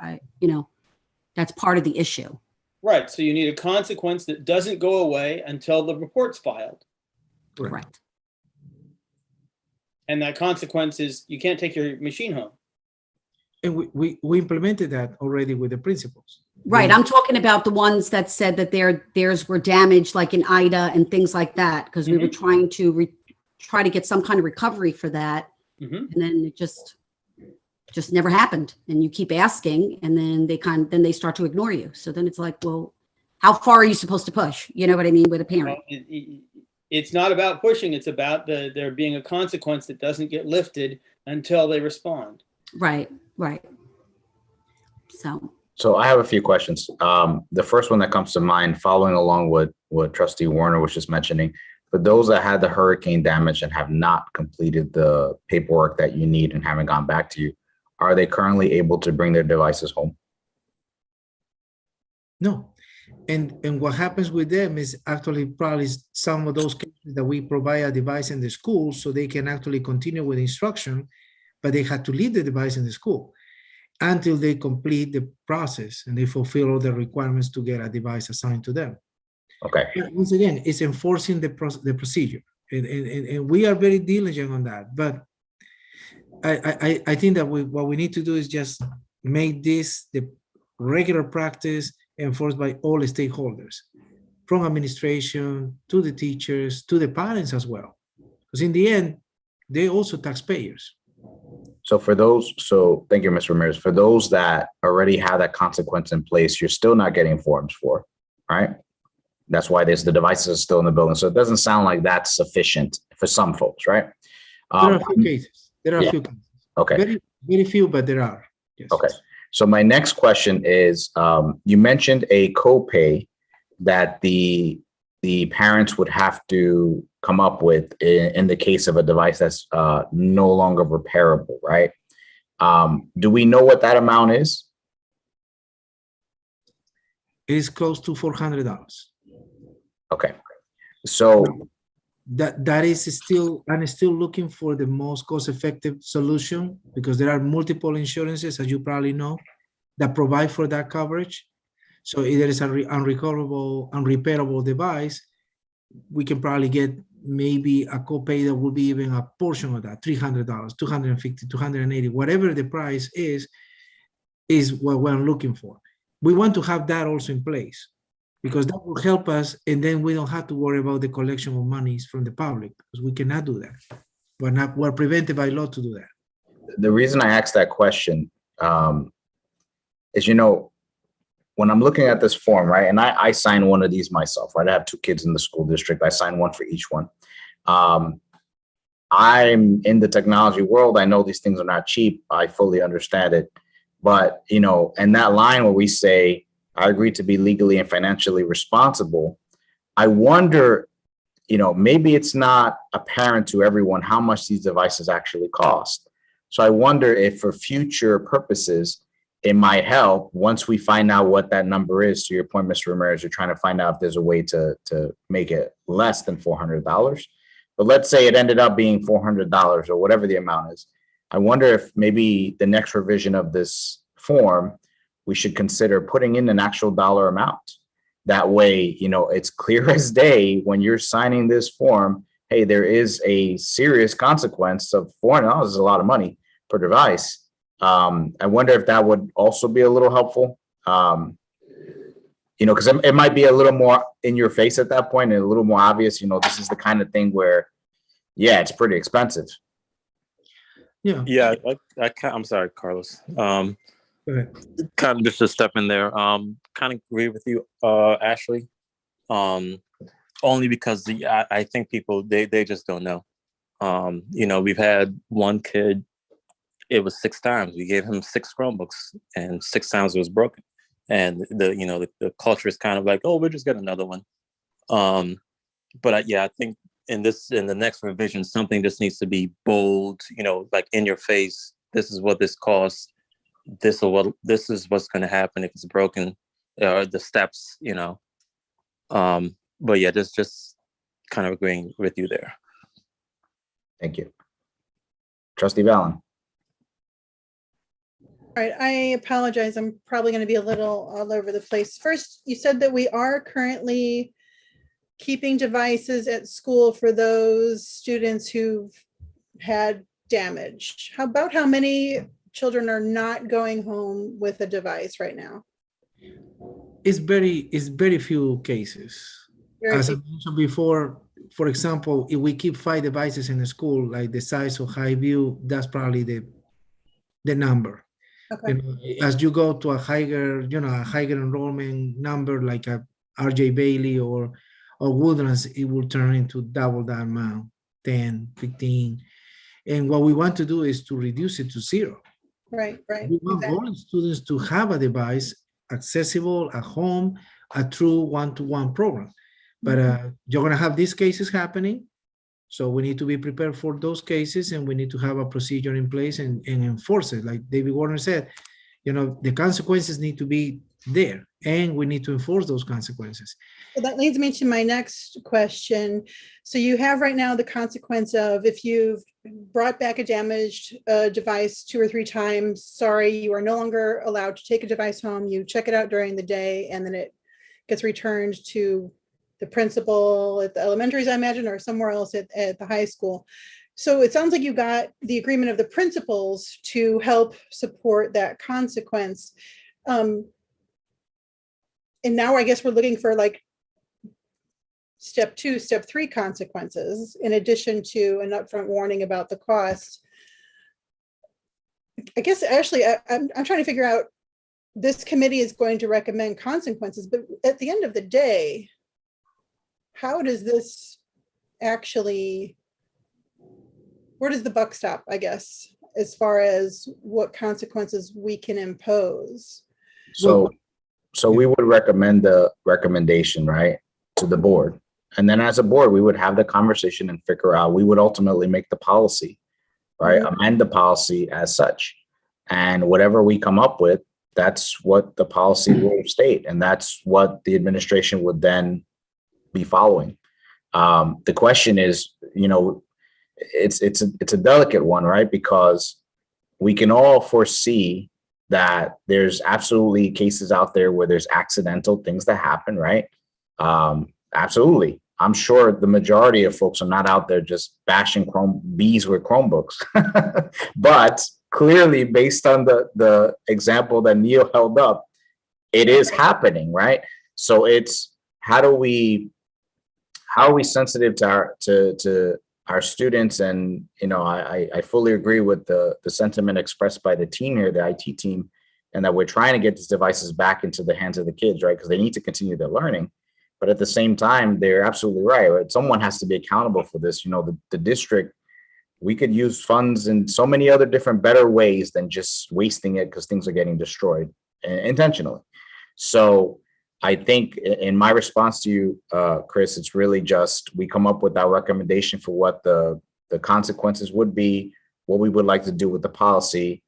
that's part of the issue. Right. So you need a consequence that doesn't go away until the report's filed. Correct. And that consequence is you can't take your machine home. And we implemented that already with the principals. Right. I'm talking about the ones that said that theirs were damaged, like in Ida and things like that, because we were trying to try to get some kind of recovery for that. And then it just never happened. And you keep asking and then they start to ignore you. So then it's like, well, how far are you supposed to push? You know what I mean? With a parent. Well, it's not about pushing. It's about there being a consequence that doesn't get lifted until they respond. Right. So I have a few questions. The first one that comes to mind, following along with what Trustee Warner was just mentioning, for those that had the hurricane damage and have not completed the paperwork that you need and haven't gone back to you, are they currently able to bring their devices home? No. And what happens with them is actually probably some of those cases that we provide a device in the school so they can actually continue with instruction, but they had to leave the device in the school until they complete the process and they fulfill all the requirements to get a device assigned to them. Okay. But once again, it's enforcing the procedure. And we are very diligent on that. But I think that what we need to do is just make this the regular practice enforced by all the stakeholders, from administration to the teachers to the parents as well. Because in the end, they're also taxpayers. So thank you, Ms. Ramirez. For those that already have that consequence in place, you're still not getting forms for, right? That's why the devices are still in the building. So it doesn't sound like that's sufficient for some folks, right? There are a few cases. Okay. Very, very few, but there are. Yes. Okay. So my next question is, you mentioned a copay that the parents would have to come up with in the case of a device that's no longer repairable, right? Do we know what that amount is? It is close to $400. Okay. So that is still, I'm still looking for the most cost-effective solution because there are multiple insurances, as you probably know, that provide for that coverage. So if there is an unrepairable device, we can probably get maybe a copay that will be even a portion of that, $300, $250, $280, whatever the price is what we're looking for. We want to have that also in place because that will help us, and then we don't have to worry about the collection of monies from the public because we cannot do that. We're prevented by law to do that. The reason I asked that question is, when I'm looking at this form, right, and I signed one of these myself, right? I have 2 kids in the school district. I signed one for each one. I'm in the technology world. I know these things are not cheap. I fully understand it. But, and that line where we say, I agree to be legally and financially responsible, I wonder, maybe it's not apparent to everyone how much these devices actually cost. So I wonder if for future purposes, it might help once we find out what that number is. To your point, Mr. Ramirez, you're trying to find out if there's a way to make it less than $400. But let's say it ended up being $400 or whatever the amount is. I wonder if maybe the next revision of this form, we should consider putting in an actual dollar amount. That way, it's clear as day when you're signing this form, hey, there is a serious consequence of $400 is a lot of money per device. I wonder if that would also be a little helpful, because it might be a little more in your face at that point and a little more obvious, this is the kind of thing where, yeah, it's pretty expensive. Yeah, I'm sorry, Carlos. Kind of just to step in there. Kind of agree with you, Ashley. Only because I think people they just don't know. We've had one kid it was 6 times. We gave him 6 Chromebooks, and 6 times it was broken. And the culture is kind of like, oh, we'll just get another one. But I think in the next revision, something just needs to be bold, like in your face. This is what this costs. This is what's going to happen if it's broken. The steps, But yeah, just kind of agreeing with you there. Thank you. Trustee Valen. All right, I apologize. I'm probably going to be a little all over the place. First, you said that we are currently keeping devices at school for those students who've had damage. How many children are not going home with a device right now? It's very few cases. As I mentioned before, for example, if we keep 5 devices in the school, like the size of Highview, that's probably the number. Okay. As you go to a higher enrollment number like a RJ Bailey or Woodlands, it will turn into double that amount, 10, 15. And what we want to do is to reduce it to 0. Right. We want all students to have a device accessible at home, a true one-to-one program. But you're going to have these cases happening. So we need to be prepared for those cases, and we need to have a procedure in place and enforce it. Like David Warner said, the consequences need to be there, and we need to enforce those consequences. So that leads me to my next question. So you have right now the consequence of if you've brought back a damaged device 2 or 3 times, sorry, you are no longer allowed to take a device home. You check it out during the day, and then it gets returned to the principal at the elementaries, I imagine, or somewhere else at the high school. So it sounds like you got the agreement of the principals to help support that consequence. And now I guess we're looking for like step 2, step 3 consequences, in addition to an upfront warning about the cost. I guess, Ashley, I'm trying to figure out, this committee is going to recommend consequences, but at the end of the day, how does this actually, where does the buck stop, I guess, as far as what consequences we can impose? So we would recommend the recommendation, right, to the board. And then as a board, we would have the conversation and figure out, we would ultimately make the policy, right? Mm-hmm. Amend the policy as such. And whatever we come up with, that's what the policy will state. And that's what the administration would then be following. The question is, it's a delicate one, right? Because we can all foresee that there's absolutely cases out there where there's accidental things that happen, right? Absolutely. I'm sure the majority of folks are not out there just bashing bees with Chromebooks. But clearly, based on the example that Neil held up, it is happening, right? So it's how are we sensitive to our students? And I fully agree with the sentiment expressed by the team here, the IT team, and that we're trying to get these devices back into the hands of the kids, right? Because they need to continue their learning. But at the same time, they're absolutely right. Someone has to be accountable for this. The district, we could use funds in so many other different better ways than just wasting it because things are getting destroyed intentionally. So I think in my response to you, Chris, it's really just we come up with our recommendation for what the consequences would be, what we would like to do with the policy,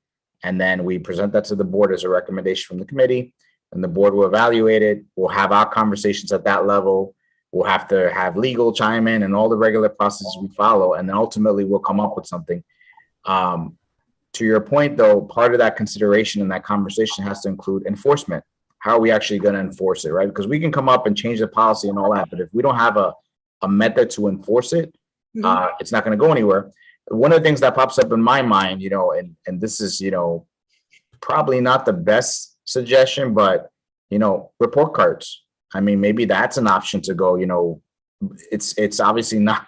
and then we present that to the board as a recommendation from the committee, and the board will evaluate it. We'll have our conversations at that level. We'll have to have legal chime in and all the regular processes we follow, and then ultimately we'll come up with something. To your point, though, part of that consideration and that conversation has to include enforcement. How are we actually going to enforce it, right? Because we can come up and change the policy and all that, but if we don't have a method to enforce it, it's not going to go anywhere. One of the things that pops up in my mind, and this is, probably not the best suggestion, but, report cards. I mean, maybe that's an option to go, it's obviously not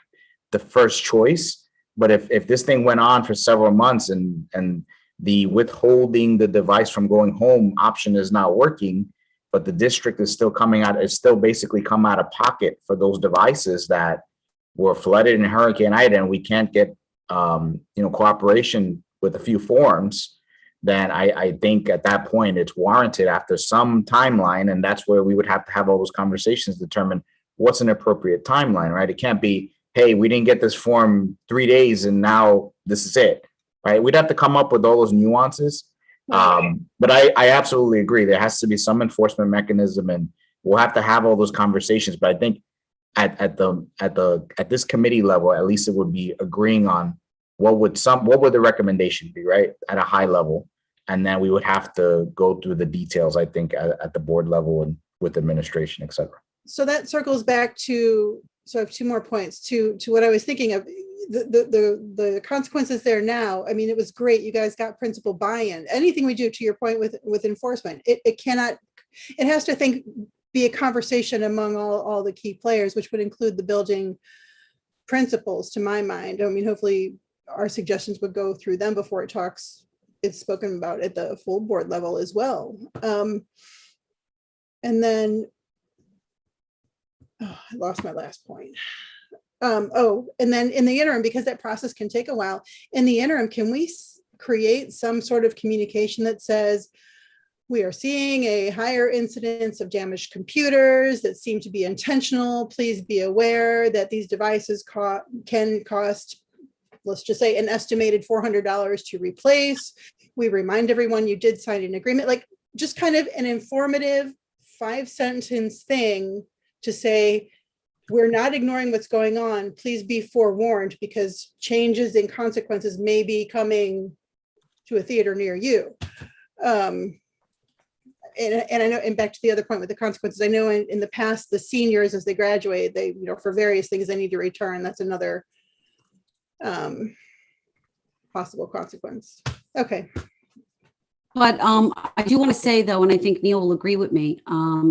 the first choice, but if this thing went on for several months and the withholding the device from going home option is not working, but the district is still basically come out of pocket for those devices that were flooded in Hurricane Ida, and we can't get, cooperation with a few forms, then I think at that point it's warranted after some timeline. And that's where we would have to have all those conversations, determine what's an appropriate timeline, right? It can't be, hey, we didn't get this form 3 days and now this is it, right? We'd have to come up with all those nuances. But I absolutely agree. There has to be some enforcement mechanism, and we'll have to have all those conversations. But I think at this committee level, at least it would be agreeing on what would the recommendation be, right? At a high level. And then we would have to go through the details, I think, at the board level and with administration, et cetera. So that circles back to, so I have 2 more points to what I was thinking of. The consequences there now. I mean, it was great. You guys got principal buy-in. Anything we do, to your point with enforcement, it has to be a conversation among all the key players, which would include the building principals, to my mind. I mean, hopefully our suggestions would go through them before it's spoken about at the full board level as well. And then, I lost my last point. And then in the interim, because that process can take a while, in the interim, can we create some sort of communication that says, we are seeing a higher incidence of damaged computers that seem to be intentional. Please be aware that these devices can cost, let's just say, an estimated $400 to replace. We remind everyone you did sign an agreement, like just kind of an informative 5-sentence thing to say, we're not ignoring what's going on. Please be forewarned, because changes in consequences may be coming to a theater near you. And I know, and back to the other point with the consequences, I know in the past, the seniors, as they graduate, they, for various things they need to return. That's another possible consequence. Okay. But I do want to say, though, and I think Neil will agree with me,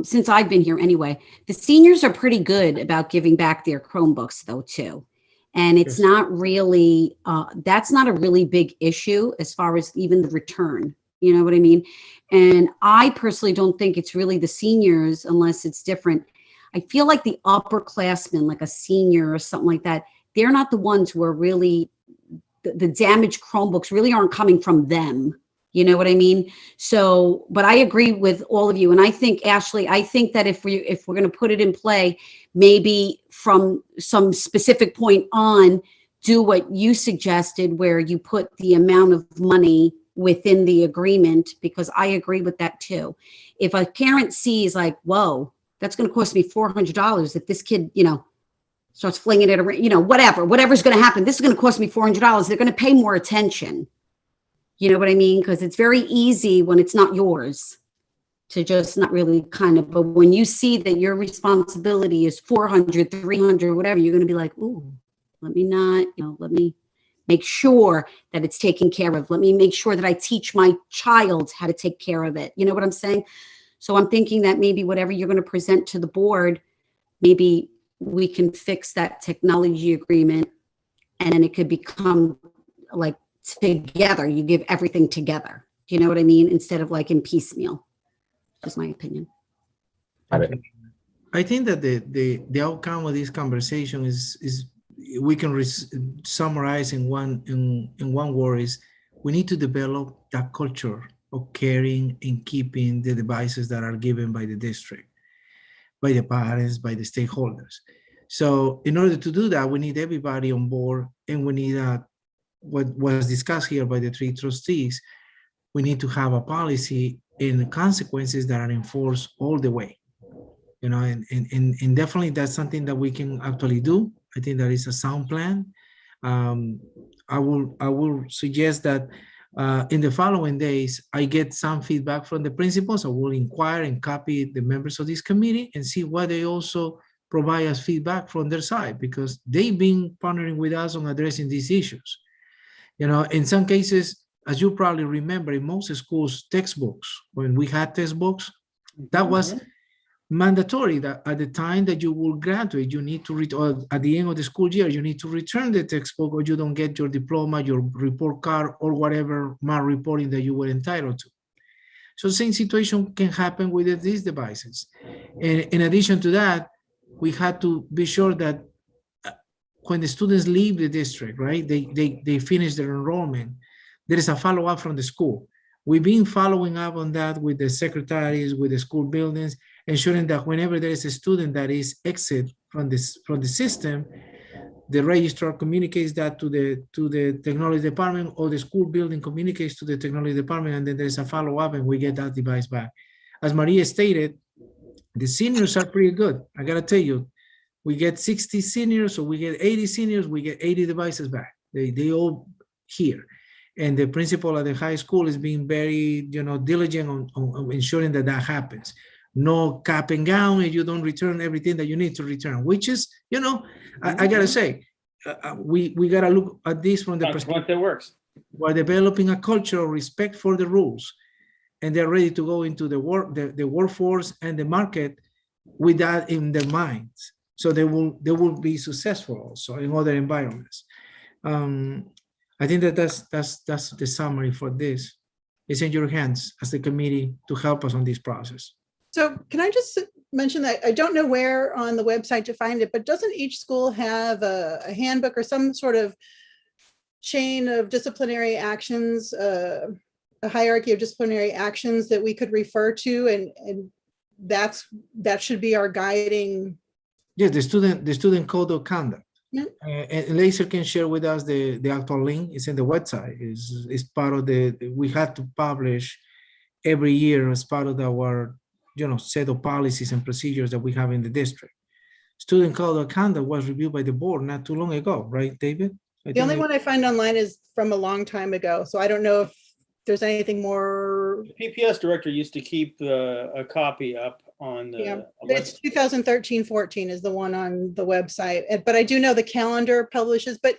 since I've been here anyway, the seniors are pretty good about giving back their Chromebooks, though, too. And it's not really, that's not a really big issue as far as even the return. You know what I mean? And I personally don't think it's really the seniors, unless it's different. I feel like the upperclassmen, like a senior or something like that, they're not the ones who are really, the damaged Chromebooks really aren't coming from them. You know what I mean? So, but I agree with all of you. And I think, Ashley, I think that if we're going to put it in play, maybe from some specific point on, do what you suggested, where you put the amount of money within the agreement, because I agree with that too. If a parent sees like, whoa, that's going to cost me $400 if this kid, starts flinging it around, whatever's going to happen, this is going to cost me $400. They're going to pay more attention. You know what I mean? Because it's very easy when it's not yours to just not really but when you see that your responsibility is 400, 300, whatever, you're going to be like, ooh, let me make sure that it's taken care of. Let me make sure that I teach my child how to take care of it. You know what I'm saying? So I'm thinking that maybe whatever you're going to present to the board, maybe we can fix that technology agreement, and then it could become like together. You give everything together. You know what I mean? Instead of like in piecemeal. Just my opinion. I think that the outcome of this conversation is we can summarize in one word is we need to develop that culture of caring and keeping the devices that are given by the district, by the parents, by the stakeholders. So in order to do that, we need everybody on board, and we need what was discussed here by the 3 trustees. We need to have a policy and consequences that are enforced all the way. And definitely that's something that we can actually do. I think that is a sound plan. I will suggest that in the following days, I get some feedback from the principals. I will inquire and copy the members of this committee and see what they also provide us feedback from their side, because they've been partnering with us on addressing these issues. In some cases, as you probably remember, in most schools, textbooks, when we had textbooks, that was mandatory, that at the time that you will graduate, you need to or at the end of the school year, you need to return the textbook, or you don't get your diploma, your report card, or whatever mark reporting that you were entitled to. So same situation can happen with these devices. And in addition to that, we had to be sure that when the students leave the district, right, they finish their enrollment, there is a follow-up from the school. We've been following up on that with the secretaries, with the school buildings, ensuring that whenever there is a student that is exit from the system, the registrar communicates that to the technology department, or the school building communicates to the technology department, and then there's a follow-up and we get that device back. As Maria stated, the seniors are pretty good. I gotta tell you, we get 60 seniors, or we get 80 seniors, we get 80 devices back. They all here. And the principal at the high school is being very, diligent on ensuring that that happens. No cap and gown, and you don't return everything that you need to return, which is, I gotta say, we gotta look at this from the That's perspective. what that works. We're developing a culture of respect for the rules, and they're ready to go into the workforce and the market with that in their minds. So they will be successful also in other environments. I think that's the summary for this. It's in your hands as the committee to help us on this process. So can I just mention that I don't know where on the website to find it, but doesn't each school have a handbook or some sort of chain of disciplinary actions, a hierarchy of disciplinary actions that we could refer to, and that should be our guiding? Yes, the student code of conduct. Yeah. And Laser can share with us the actual link. It's in the website. It's part of we had to publish every year as part of our set of policies and procedures that we have in the district. Student code of conduct was reviewed by the board not too long ago, right, David? The only one I find online is from a long time ago, so I don't know if there's anything more. The PPS director used to keep a copy up on the. Yeah, it's 2013-14 is the one on the website, but I do know the calendar publishes, but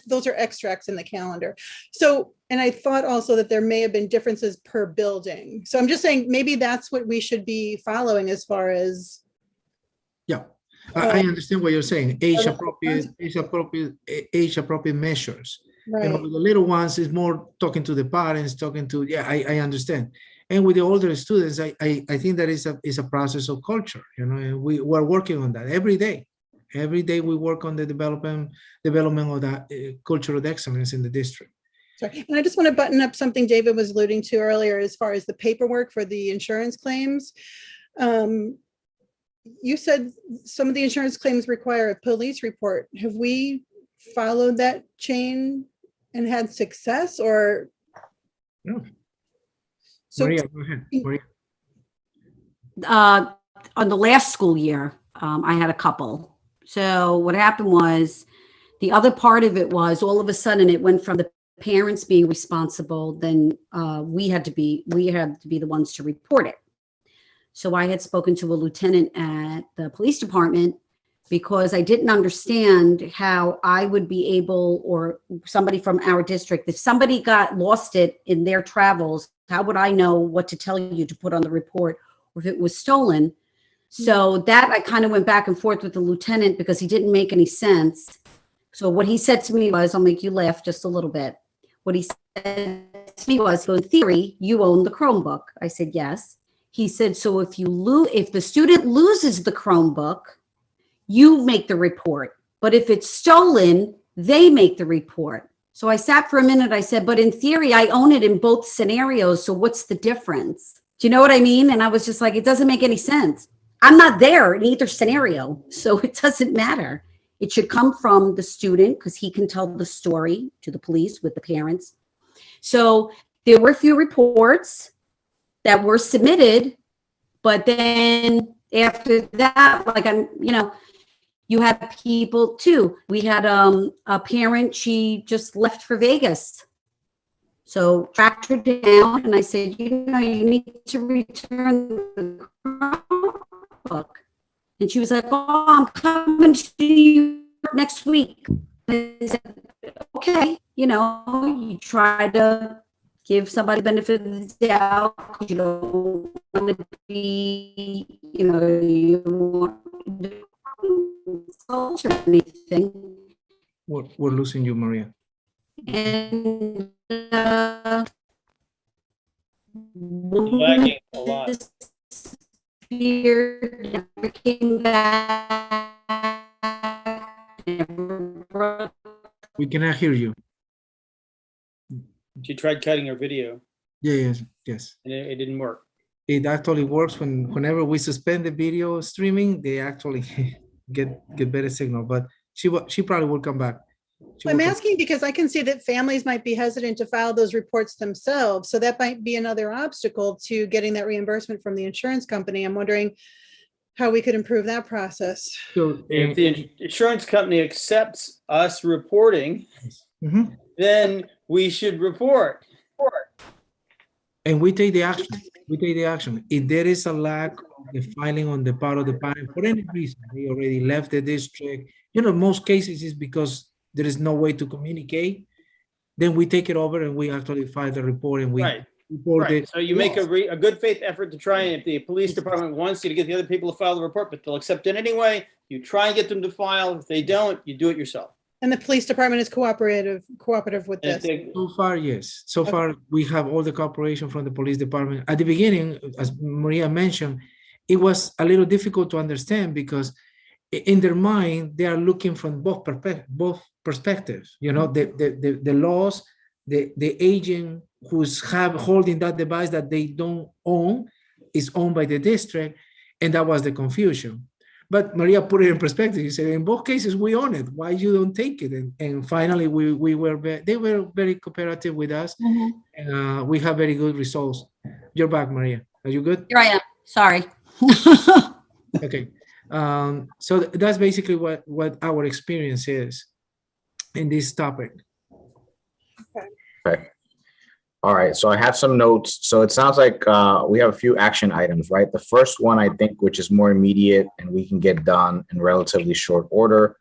those are extracts in the calendar. So, and I thought also that there may have been differences per building. So I'm just saying maybe that's what we should be following as far as. Yeah, I understand what you're saying. Age appropriate measures. Right. With the little ones, it's more talking to the parents, I understand. And with the older students, I think that is a process of culture, and we're working on that every day. Every day we work on the development of that culture of excellence in the district. Sorry. And I just want to button up something David was alluding to earlier as far as the paperwork for the insurance claims. You said some of the insurance claims require a police report. Have we followed that chain and had success, or? No. So, Maria, go ahead. Maria. On the last school year, I had a couple. So what happened was, the other part of it was, all of a sudden it went from the parents being responsible, then we had to be the ones to report it. So I had spoken to a lieutenant at the police department because I didn't understand how I would be able, or somebody from our district, if somebody got lost it in their travels, how would I know what to tell you to put on the report, or if it was stolen? So that I kind of went back and forth with the lieutenant because he didn't make any sense. So what he said to me was, I'll make you laugh just a little bit. What he said to me was, in theory, you own the Chromebook. I said, yes. He said, so if the student loses the Chromebook, you make the report. But if it's stolen, they make the report. So I sat for a minute. I said, but in theory, I own it in both scenarios. So what's the difference? Do you know what I mean? And I was just like, it doesn't make any sense. I'm not there in either scenario. So it doesn't matter. It should come from the student because he can tell the story to the police with the parents. So there were a few reports that were submitted, but then after that, you had people too. We had a parent, she just left for Vegas. So tracked her down and I said, you need to return the Chromebook. And she was like, oh, I'm coming to you next week. And I said, okay, you try to give somebody benefit of the doubt. You don't want to be, you want to insult or anything. We're losing you, Maria. And lagging a lot. Never came back. We cannot hear you. She tried cutting her video Yes, yes. and it didn't work. It actually works whenever we suspend the video streaming, they actually get better signal, but she probably will come back. She I'm will come- asking because I can see that families might be hesitant to file those reports themselves. So that might be another obstacle to getting that reimbursement from the insurance company. I'm wondering how we could improve that process. So, If the insurance company accepts us reporting, mhm. then we should report. And we take the action. We take the action. If there is a lack of the filing on the part of the parent for any reason, they already left the district. Most cases is because there is no way to communicate. Then we take it over and we actually file the report and we Right. report Right. it. So you make a good faith effort to try, and if the police department wants you to get the other people to file the report, but they'll accept it anyway, you try and get them to file. If they don't, you do it yourself. And the police department is cooperative with And if this. they- So far, yes. So far, we have all the cooperation from the police department. At the beginning, as Maria mentioned, it was a little difficult to understand because in their mind, they are looking from both perspectives. The laws, the agent who's holding that device that they don't own is owned by the district, and that was the confusion. But Maria put it in perspective. She said, in both cases, we own it. Why you don't take it? And finally, they were very cooperative with us. And we have very good results. You're back, Maria. Are you good? Here I am. Sorry. Okay. So that's basically what our experience is in this topic. Okay. All right, so I have some notes. So it sounds like we have a few action items, right? The first one, I think, which is more immediate and we can get done in relatively short order.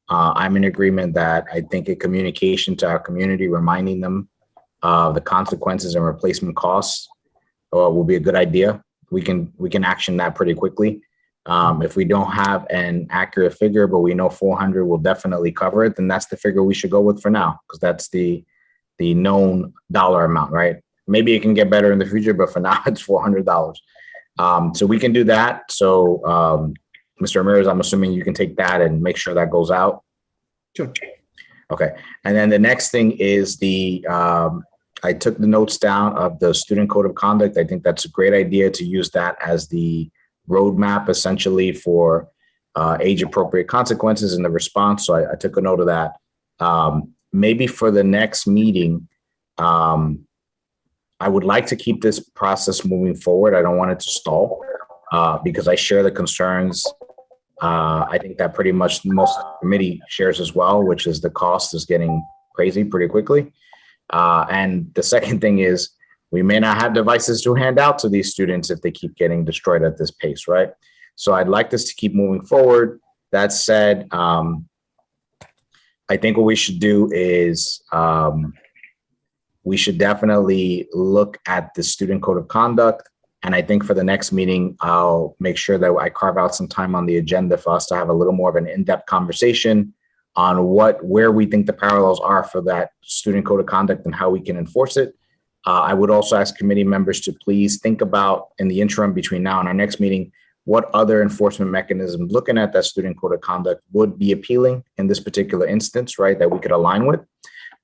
I'm in agreement that I think a communication to our community, reminding them of the consequences and replacement costs will be a good idea. We can action that pretty quickly. If we don't have an accurate figure, but we know 400 will definitely cover it, then that's the figure we should go with for now, because that's the known dollar amount, right? Maybe it can get better in the future, but for now it's $400. So we can do that. So Mr. Ramirez, I'm assuming you can take that and make sure that goes out. Sure. Okay. And then the next thing is I took the notes down of the student code of conduct. I think that's a great idea to use that as the roadmap essentially for age appropriate consequences in the response. So I took a note of that. Maybe for the next meeting, I would like to keep this process moving forward. I don't want it to stall because I share the concerns. I think that pretty much most of the committee shares as well, which is the cost is getting crazy pretty quickly. And the second thing is we may not have devices to hand out to these students if they keep getting destroyed at this pace, right? So I'd like this to keep moving forward. That said, I think what we should do is we should definitely look at the student code of conduct. And I think for the next meeting, I'll make sure that I carve out some time on the agenda for us to have a little more of an in-depth conversation on where we think the parallels are for that student code of conduct and how we can enforce it. I would also ask committee members to please think about in the interim between now and our next meeting, what other enforcement mechanisms looking at that student code of conduct would be appealing in this particular instance, right, that we could align with,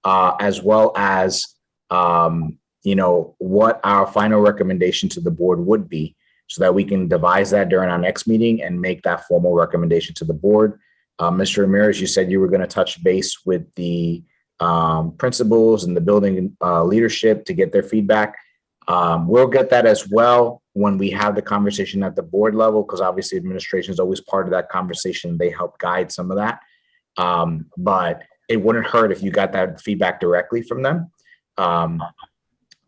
as well as, what our final recommendation to the board would be so that we can devise that during our next meeting and make that formal recommendation to the board. Mr. Ramirez, you said you were going to touch base with the principals and the building leadership to get their feedback. We'll get that as well when we have the conversation at the board level, because obviously administration is always part of that conversation. They help guide some of that. But it wouldn't hurt if you got that feedback directly from them.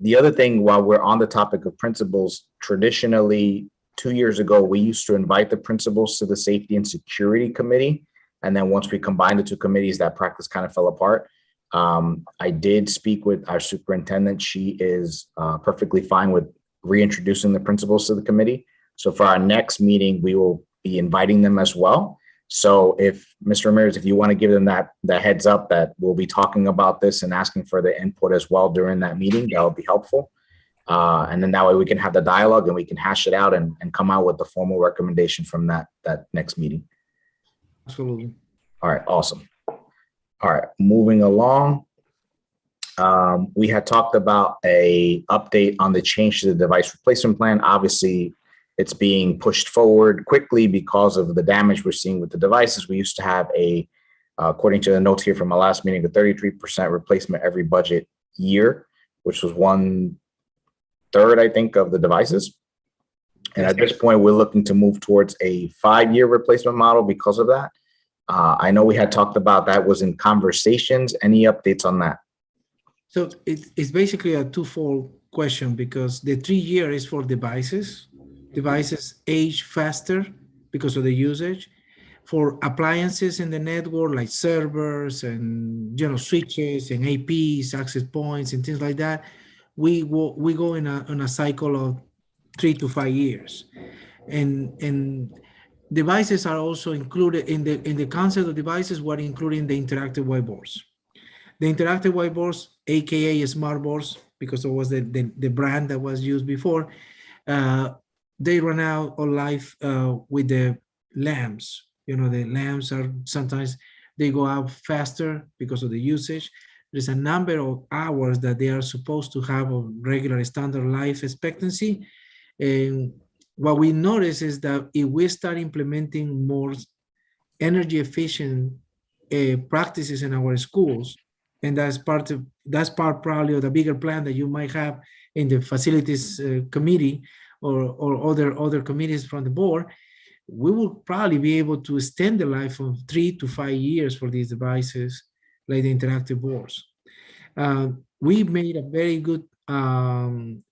The other thing, while we're on the topic of principals, traditionally 2 years ago, we used to invite the principals to the safety and security committee. And then once we combined the two committees, that practice kind of fell apart. I did speak with our superintendent. She is perfectly fine with reintroducing the principals to the committee. So for our next meeting, we will be inviting them as well. So if Mr. Ramirez, if you want to give them that heads up that we'll be talking about this and asking for the input as well during that meeting, that would be helpful. And then that way we can have the dialogue and we can hash it out and come out with the formal recommendation from that next meeting. Absolutely. All right, awesome. All right, moving along. We had talked about a update on the change to the device replacement plan. Obviously, it's being pushed forward quickly because of the damage we're seeing with the devices. We used to have according to the notes here from our last meeting, a 33% replacement every budget year, which was 1/3, I think, of the devices. And at this point, we're looking to move towards a 5-year replacement model because of that. I know we had talked about that was in conversations. Any updates on that? So it's basically a twofold question, because the 3-year is for devices. Devices age faster because of the usage. For appliances in the network, like servers and switches and APs, access points, and things like that, we go in a cycle of 3 to 5 years, and devices are also included in the concept of devices. We're including the interactive whiteboards. The interactive whiteboards, aka smart boards, because it was the brand that was used before, they run out of life with the lamps. The lamps are sometimes they go out faster because of the usage. There's a number of hours that they are supposed to have a regular standard life expectancy. And what we notice is that if we start implementing more energy efficient practices in our schools, and that's part probably of the bigger plan that you might have in the facilities committee or other committees from the board, we will probably be able to extend the life of 3 to 5 years for these devices, like the interactive boards. We made a very good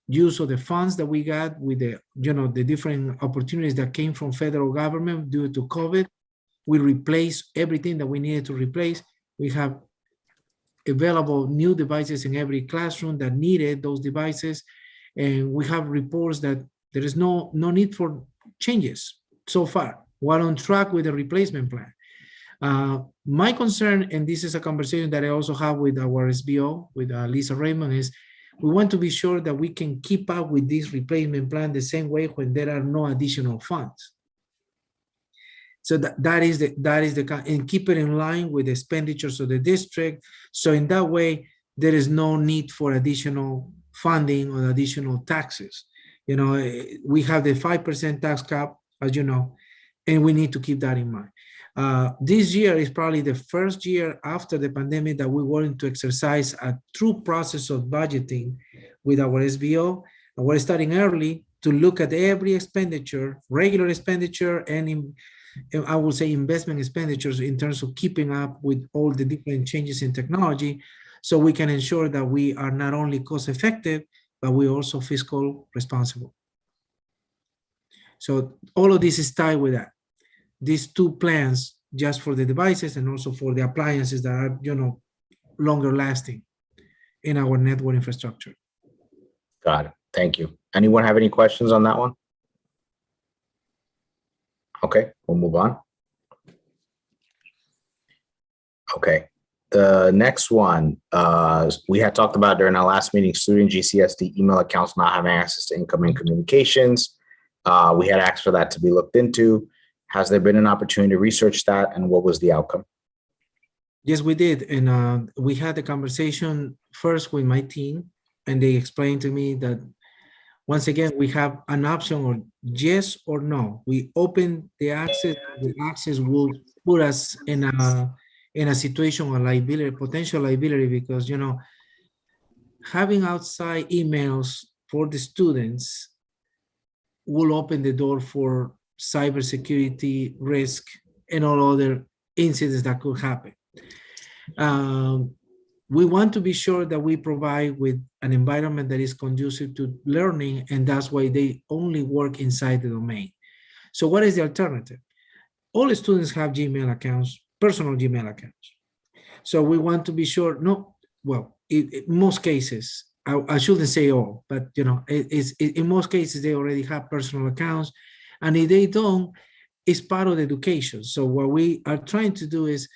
use of the funds that we got with the different opportunities that came from federal government due to COVID. We replaced everything that we needed to replace. We have available new devices in every classroom that needed those devices, and we have reports that there is no need for changes so far. We're on track with the replacement plan. My concern, and this is a conversation that I also have with our SBO, with Lisa Raymond, is we want to be sure that we can keep up with this replacement plan the same way when there are no additional funds. So that is and keep it in line with the expenditures of the district. So in that way, there is no need for additional funding or additional taxes. We have the 5% tax cap, as you know, and we need to keep that in mind. This year is probably the first year after the pandemic that we wanted to exercise a true process of budgeting with our SBO. And we're starting early to look at every expenditure, regular expenditure, and I would say investment expenditures, in terms of keeping up with all the different changes in technology, so we can ensure that we are not only cost effective, but we're also fiscal responsible. So all of this is tied with that. These two plans, just for the devices and also for the appliances that are, longer lasting in our network infrastructure. Got it. Thank you. Anyone have any questions on that one? Okay, we'll move on. Okay, the next one, we had talked about during our last meeting, student GCSD email accounts not having access to incoming communications. We had asked for that to be looked into. Has there been an opportunity to research that, and what was the outcome? Yes, we did. And we had a conversation first with my team, and they explained to me that once again, we have an option of yes or no. We open the access will put us in a situation of liability, potential liability, because, having outside emails for the students will open the door for cybersecurity risk and all other incidents that could happen. We want to be sure that we provide with an environment that is conducive to learning, and that's why they only work inside the domain. So what is the alternative? All the students have Gmail accounts, personal Gmail accounts. So we want to be sure, in most cases, I shouldn't say all, but in most cases, they already have personal accounts, and if they don't, it's part of the education. So what we are trying to do is,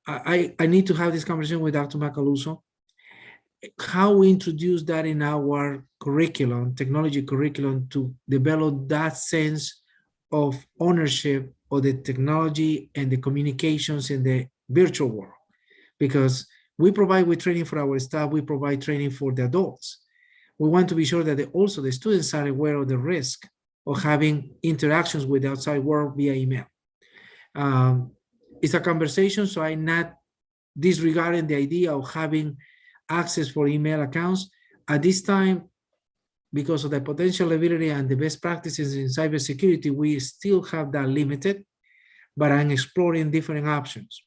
I need to have this conversation with Dr. Macaluso, how we introduce that in our curriculum, technology curriculum, to develop that sense of ownership of the technology and the communications in the virtual world. Because we provide with training for our staff, we provide training for the adults. We want to be sure that also the students are aware of the risk of having interactions with the outside world via email. It's a conversation, so I'm not disregarding the idea of having access for email accounts. At this time, because of the potential liability and the best practices in cybersecurity, we still have that limited, but I'm exploring different options,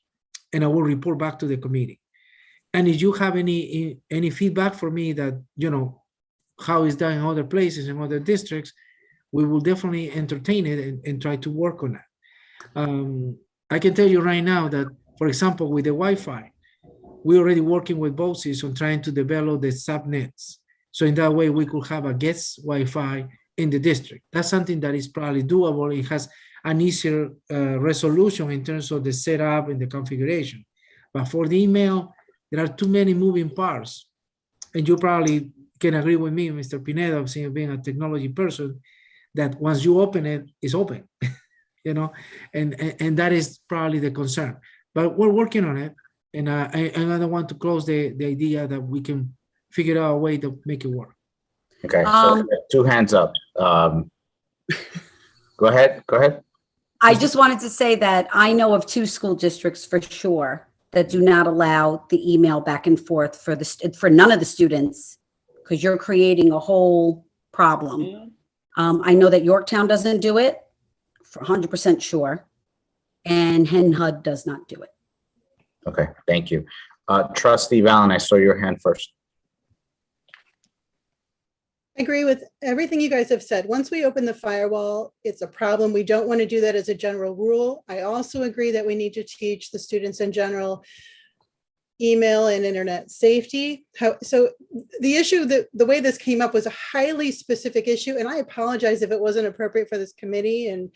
and I will report back to the committee. And if you have any feedback for me that, you know, how it's done in other places, in other districts, we will definitely entertain it and try to work on that. I can tell you right now that, for example, with the Wi-Fi, we're already working with BOCES on trying to develop the subnets. So in that way, we could have a guest Wi-Fi in the district. That's something that is probably doable. It has an easier resolution in terms of the setup and the configuration. But for the email, there are too many moving parts. And you probably can agree with me, Mr. Pineda, being a technology person, that once you open it, it's open, you know, and that is probably the concern. But we're working on it. And I don't want to close the idea that we can figure out a way to make it work. Okay, so two hands up. Go ahead. I just wanted to say that I know of 2 school districts for sure that do not allow the email back and forth for none of the students, because you're creating a whole problem. I know that Yorktown doesn't do it, for 100% sure, and HenHUD does not do it. Okay, thank you. Trustee Valen, I saw your hand first. I agree with everything you guys have said. Once we open the firewall, it's a problem. We don't want to do that as a general rule. I also agree that we need to teach the students in general email and internet safety. So the issue, the way this came up was a highly specific issue, and I apologize if it wasn't appropriate for this committee, and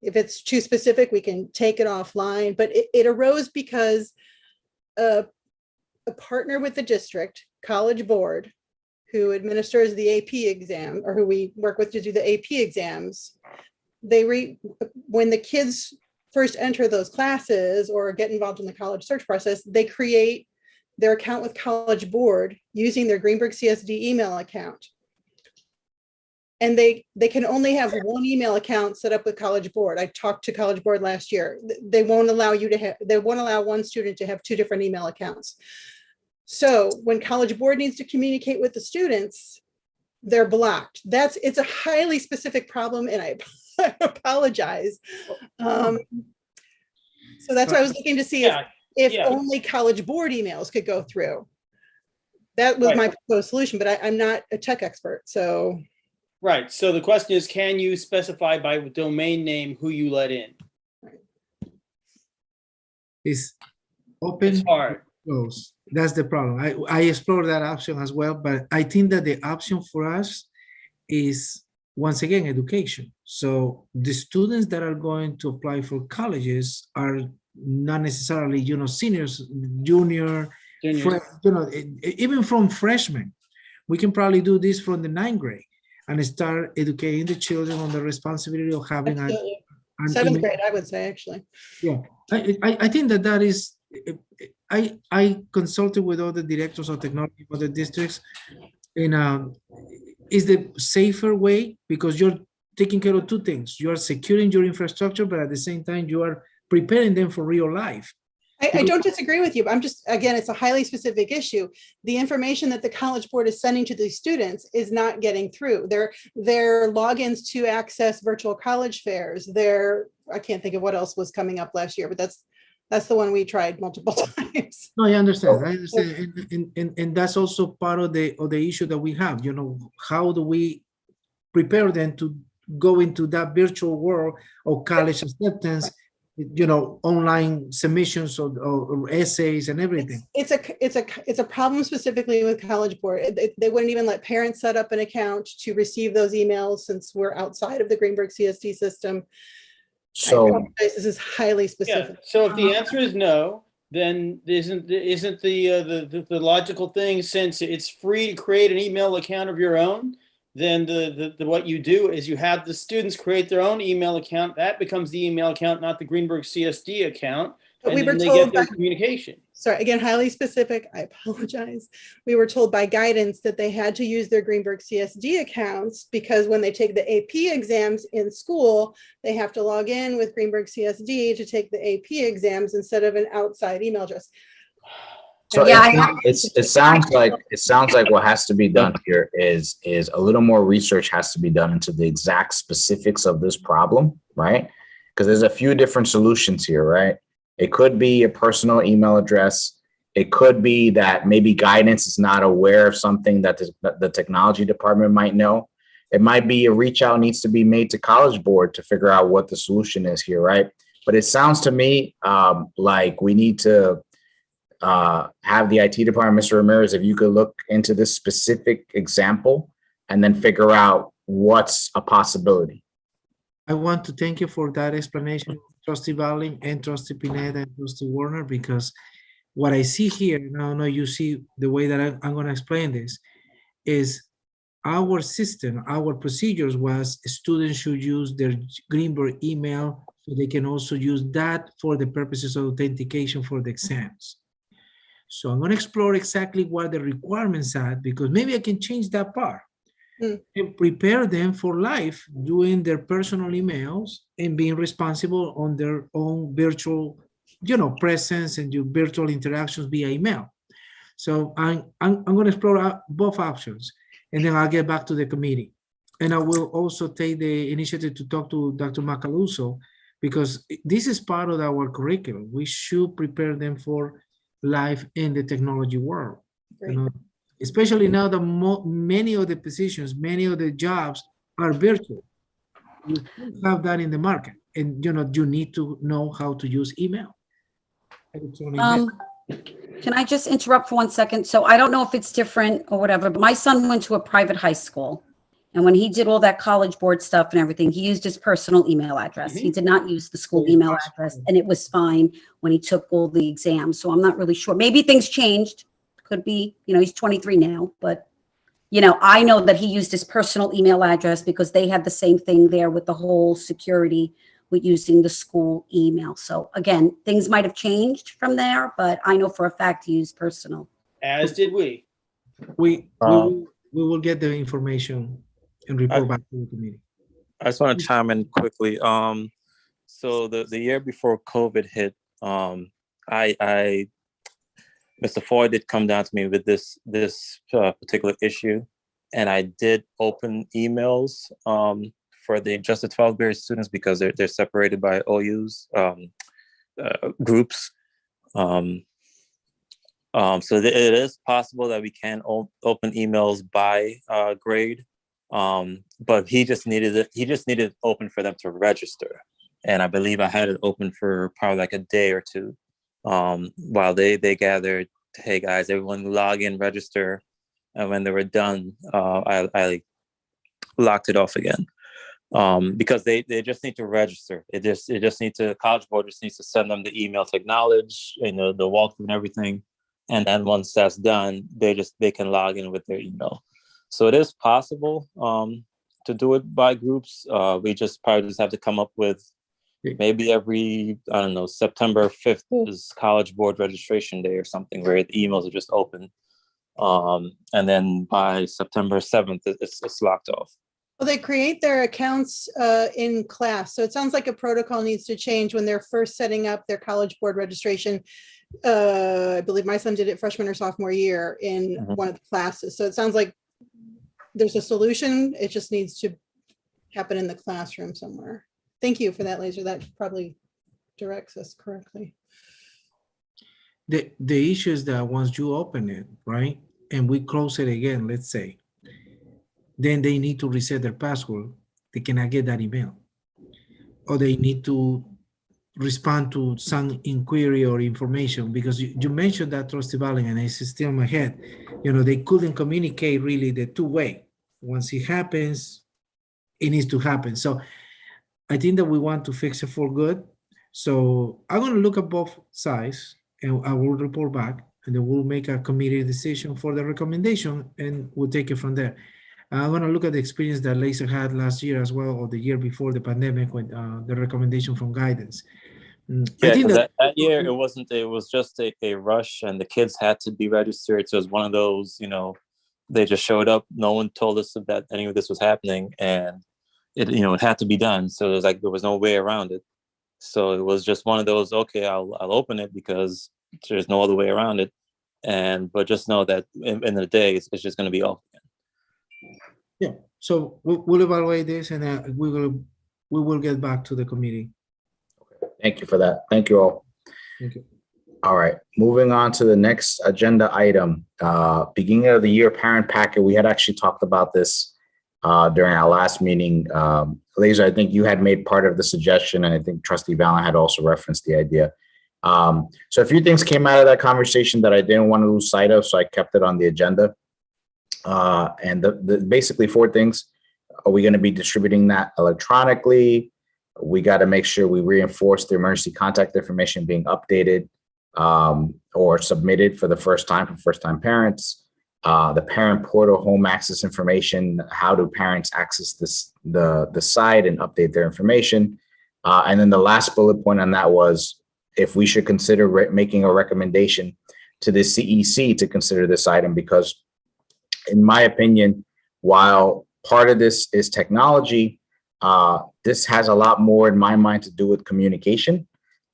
if it's too specific, we can take it offline. But it arose because a partner with the district, College Board, who administers the AP exam, or who we work with to do the AP exams, when the kids first enter those classes or get involved in the college search process, they create their account with College Board using their Greenburgh CSD email account. And they can only have one email account set up with College Board. I talked to College Board last year. They won't allow one student to have 2 different email accounts. So when College Board needs to communicate with the students, they're blocked. It's a highly specific problem, and I apologize. So that's why I was looking to see if only College Board emails could go through. That was my proposed solution, but I'm not a tech expert, so. Right. So the question is, can you specify by domain name who you let in? It's open. It's hard. Close. That's the problem. I explored that option as well, but I think that the option for us is, once again, education. So the students that are going to apply for colleges are not necessarily, you know, seniors, juniors. Even from freshmen. We can probably do this from the 9th grade and start educating the children on the responsibility of having an 7th grade, I would say, actually. Yeah, I think that is, I consulted with other directors of technology for the districts, and is the safer way, because you're taking care of 2 things. You are securing your infrastructure, but at the same time, you are preparing them for real life. I don't disagree with you, but I'm just, again, it's a highly specific issue. The information that the College Board is sending to these students is not getting through. Their logins to access virtual college fairs, I can't think of what else was coming up last year, but that's the one we tried multiple times. No, I understand. And that's also part of the issue that we have. You know, how do we prepare them to go into that virtual world of college acceptance? You know, online submissions or essays and everything. It's a problem specifically with College Board. They wouldn't even let parents set up an account to receive those emails, since we're outside of the Greenburgh CSD system. So this is highly specific. Yeah. So if the answer is no, then isn't the logical thing, since it's free to create an email account of your own, then what you do is you have the students create their own email account. That becomes the email account, not the Greenburgh CSD account. But And we then were they told get their by- communication. Sorry, again, highly specific, I apologize. We were told by guidance that they had to use their Greenburgh CSD accounts because when they take the AP exams in school, they have to log in with Greenburgh CSD to take the AP exams instead of an outside email address. So Yeah, it sounds like what has to be done here is a little more research has to be done into the exact specifics of this problem, right? Because there's a few different solutions here, right? It could be a personal email address. It could be that maybe guidance is not aware of something that the technology department might know. It might be a reach out needs to be made to College Board to figure out what the solution is here, right? But it sounds to me like we need to have the IT department, Mr. Ramirez, if you could look into this specific example and then figure out what's a possibility. I want to thank you for that explanation, Trustee Valley and Trustee Pineda and Trustee Warner, because what I see here, now I know you see the way that I'm going to explain this, is our system, our procedures was students should use their Greenburgh email so they can also use that for the purposes of authentication for the exams. So I'm going to explore exactly what the requirements are, because maybe I can change that part and prepare them for life doing their personal emails and being responsible on their own virtual, presence and your virtual interactions via email. So I'm going to explore both options, and then I'll get back to the committee. And I will also take the initiative to talk to Dr. Macaluso, because this is part of our curriculum. We should prepare them for life in the technology world. Especially now that many of the positions, many of the jobs are virtual. You have that in the market, and you need to know how to use email. Can I just interrupt for 1 second? So I don't know if it's different or whatever, but my son went to a private high school. And when he did all that College Board stuff and everything, he used his personal email address. He did not use the school email address, and it was fine when he took all the exams. So I'm not really sure. Maybe things changed. Could be, he's 23 now, but, I know that he used his personal email address because they had the same thing there with the whole security with using the school email. So again, things might have changed from there, but I know for a fact he used personal. As did we. We will get the information and report back to the committee. I just want to chime in quickly. So the year before COVID hit, Mr. Foy did come down to me with this particular issue, and I did open emails for the just the 12th grade students because they're separated by OUs groups. So it is possible that we can open emails by grade, but he just needed it open for them to register, and I believe I had it open for probably like a day or two. While they gathered, hey guys, everyone log in, register, and when they were done, I locked it off again, because they just need to register. It just needs to College Board just needs to send them the email to acknowledge, the walkthrough and everything, and then once that's done, they can log in with their email. So it is possible to do it by groups. We probably have to come up with. Maybe every, I don't know, September 5th is College Board registration day or something where the emails are just open. And then by September 7th, it's locked off. Well, they create their accounts in class. So it sounds like a protocol needs to change when they're first setting up their College Board registration. I believe my son did it freshman or sophomore year in one of the classes. So it sounds like there's a solution. It just needs to happen in the classroom somewhere. Thank you for that, Laser. That probably directs us correctly. The issue is that once you open it, right, and we close it again, let's say, then they need to reset their password. They cannot get that email. Or they need to respond to some inquiry or information, because you mentioned that, Trustee Balling, and it's still in my head. They couldn't communicate really the two-way. Once it happens, it needs to happen. So I think that we want to fix it for good. So I'm going to look at both sides, and I will report back, and then we'll make a committee decision for the recommendation, and we'll take it from there. I want to look at the experience that Laser had last year as well, or the year before the pandemic, with the recommendation from guidance. I Yeah, think because that that year it wasn't. It was just a rush, and the kids had to be registered. So it was one of those, they just showed up. No one told us that any of this was happening, and it had to be done. So it was like there was no way around it. So it was just one of those. Okay, I'll open it because there's no other way around it. But just know that in the day it's just going to be off again. yeah. So we'll evaluate this, and we will get back to the committee. Thank you for that. Thank you all. Thank you. All right, moving on to the next agenda item. Beginning of the year parent packet. We had actually talked about this during our last meeting. Laser, I think you had made part of the suggestion, and I think Trustee Valen had also referenced the idea. So a few things came out of that conversation that I didn't want to lose sight of, so I kept it on the agenda. And basically 4 things. Are we going to be distributing that electronically? We got to make sure we reinforce the emergency contact information being updated or submitted for the first time for first-time parents. The parent portal home access information. How do parents access the site and update their information? And then the last bullet point on that was if we should consider making a recommendation to the CEC to consider this item, because in my opinion, while part of this is technology, this has a lot more in my mind to do with communication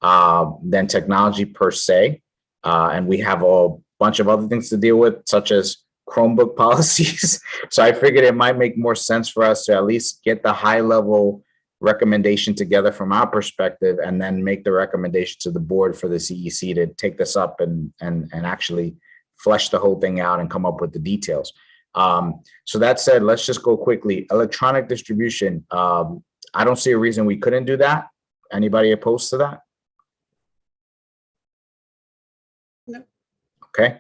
than technology per se. And we have a bunch of other things to deal with, such as Chromebook policies. So I figured it might make more sense for us to at least get the high level recommendation together from our perspective, and then make the recommendation to the board for the CEC to take this up and actually flesh the whole thing out and come up with the details. So that said, let's just go quickly. Electronic distribution. I don't see a reason we couldn't do that. Anybody opposed to that? No. Okay.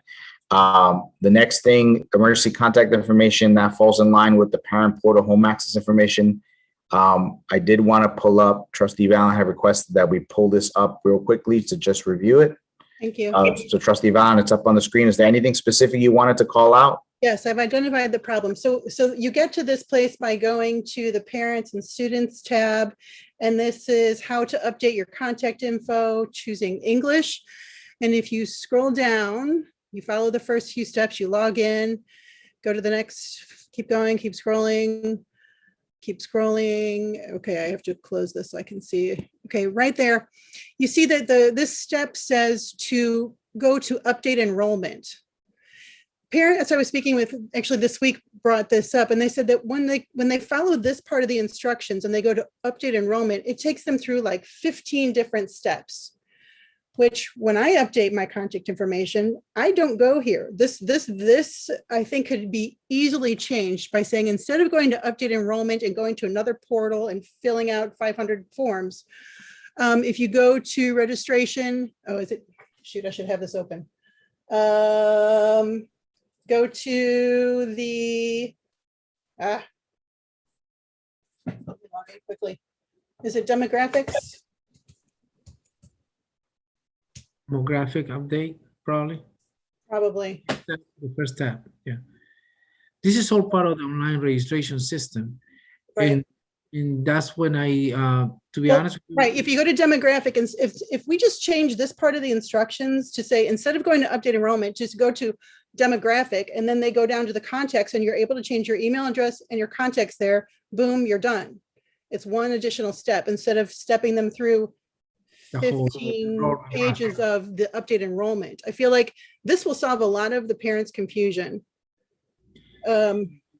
The next thing, emergency contact information, that falls in line with the parent portal home access information. I did want to pull up, Trustee Valen had requested that we pull this up real quickly to just review it. Thank you. So Trustee Valen, it's up on the screen. Is there anything specific you wanted to call out? Yes, I've identified the problem. So you get to this place by going to the parents and students tab, and this is how to update your contact info, choosing English. And if you scroll down, you follow the first few steps, you log in, go to the next, keep going, keep scrolling. Okay, I have to close this so I can see. Okay, right there, you see that this step says to go to update enrollment. Parents I was speaking with actually this week brought this up, and they said that when they follow this part of the instructions and they go to update enrollment, it takes them through like 15 different steps, which when I update my contact information, I don't go here. This I think could be easily changed by saying, instead of going to update enrollment and going to another portal and filling out 500 forms, if you go to registration, I should have this open. Go to the, let me log in quickly. Is it demographics? Demographic update, probably. Probably. That's the first tab, yeah. This is all part of the online registration system. Right. And that's when to be Well, honest with you, right, if you go to demographic, and if we just change this part of the instructions to say, instead of going to update enrollment, just go to demographic, and then they go down to the contacts, and you're able to change your email address and your contacts there, boom, you're done. It's one additional step instead of stepping them through the whole 15 pages of the update enrollment. I feel like this will solve a lot of the parents' confusion.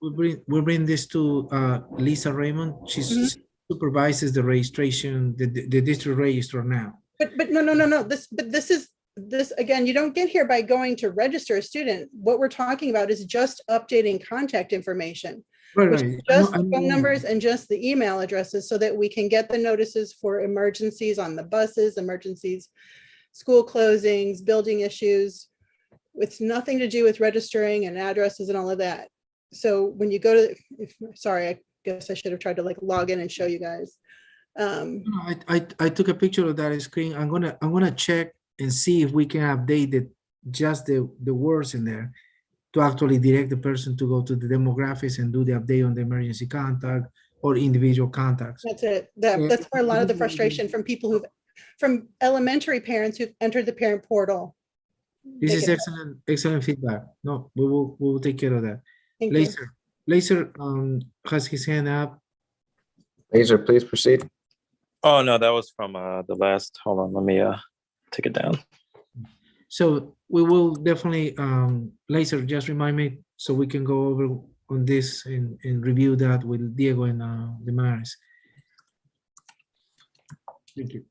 We'll bring this to Lisa Raymond. She supervises the registration, the district registrar now. But no. This again, you don't get here by going to register a student. What we're talking about is just updating contact information, which is just the phone numbers and just the email addresses, so that we can get the notices for emergencies on the buses, emergencies, school closings, building issues. It's nothing to do with registering and addresses and all of that. So when you go to, sorry, I guess I should have tried to like log in and show you guys. I took a picture of that screen. I'm gonna check and see if we can update just the words in there. to actually direct the person to go to the demographics and do the update on the emergency contact or individual contacts. That's it. That's where a lot of the frustration from people from elementary parents who've entered the parent portal. This They is get- excellent feedback. No, we will take care of that. Thank you. Laser has his hand up. Laser, please proceed. Oh, no, that was from the last, hold on, let me take it down. So we will definitely, Laser, just remind me so we can go over on this and review that with Diego and Damaris. Thank you.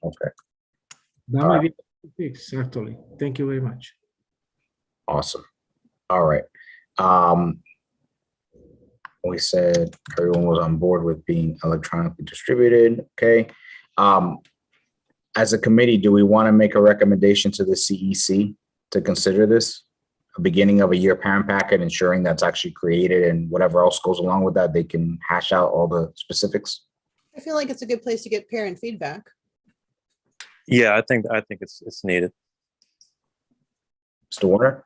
Okay, That All might right. be fixed, actually. Thank you very much. awesome. All right. We said everyone was on board with being electronically distributed. Okay. As a committee, do we want to make a recommendation to the CEC to consider this? A beginning of a year parent packet, ensuring that's actually created and whatever else goes along with that, they can hash out all the specifics. I feel like it's a good place to get parent feedback. Yeah, I think it's needed. Mr. Warner?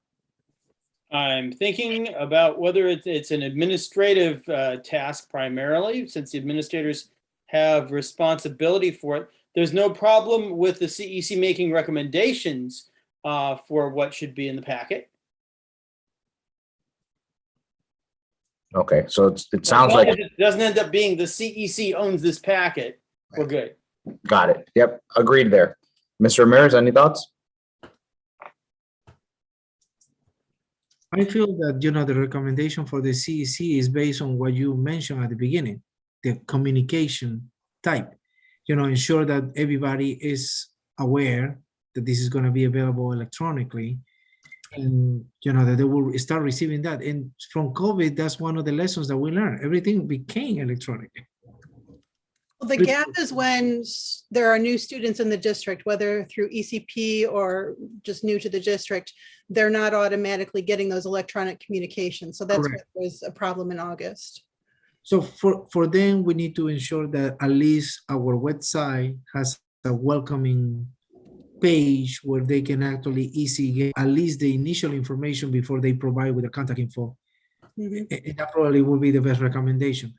I'm thinking about whether it's an administrative task primarily, since the administrators have responsibility for it. There's no problem with the CEC making recommendations for what should be in the packet. Okay, so it As sounds long like, as it doesn't end up being the CEC owns this packet, we're good. got it. Yep, agreed there. Mr. Ramirez, any thoughts? I feel that, the recommendation for the CEC is based on what you mentioned at the beginning, the communication type. Ensure that everybody is aware that this is going to be available electronically, and that they will start receiving that. And from COVID, that's one of the lessons that we learned. Everything became electronic. Well, the gap is when there are new students in the district, whether through ECP or just new to the district, they're not automatically getting those electronic communications. So that's Correct. what was a problem in August. So for them, we need to ensure that at least our website has a welcoming page where they can actually easily get at least the initial information before they provide with the contact info. Mhm. And that probably will be the best recommendation.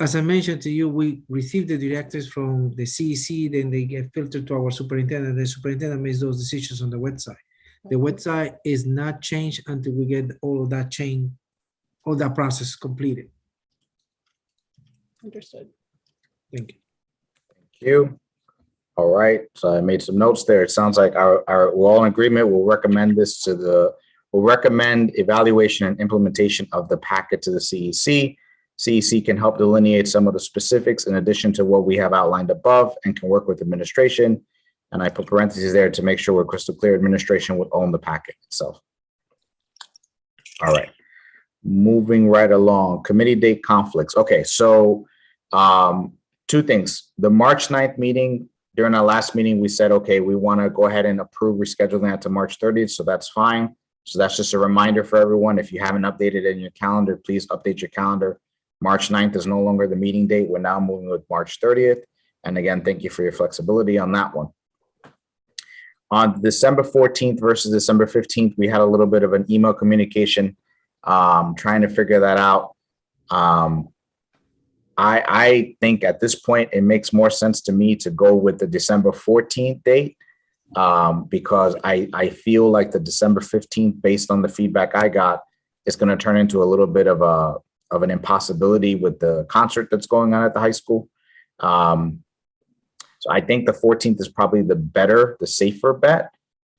As I mentioned to you, we receive the directives from the CEC, then they get filtered to our superintendent. The superintendent makes those decisions on the website. The website is not changed until we get all of that all that process completed. Understood. Thank you. Thank you. All right, so I made some notes there. It sounds like we're all in agreement. We'll recommend this we'll recommend evaluation and implementation of the packet to the CEC. CEC can help delineate some of the specifics in addition to what we have outlined above and can work with administration. And I put parentheses there to make sure we're crystal clear. Administration would own the packet itself. All right, moving right along. Committee date conflicts. Okay, so two things. The March 9th meeting, during our last meeting, we said, okay, we want to go ahead and approve rescheduling that to March 30th. So that's fine. So that's just a reminder for everyone. If you haven't updated it in your calendar, please update your calendar. March 9th is no longer the meeting date. We're now moving with March 30th. And again, thank you for your flexibility on that one. On December 14th versus December 15th, we had a little bit of an email communication, trying to figure that out. I think at this point, it makes more sense to me to go with the December 14th date, because I feel like the December 15th, based on the feedback I got, is going to turn into a little bit of an impossibility with the concert that's going on at the high school. So I think the 14th is probably the safer bet.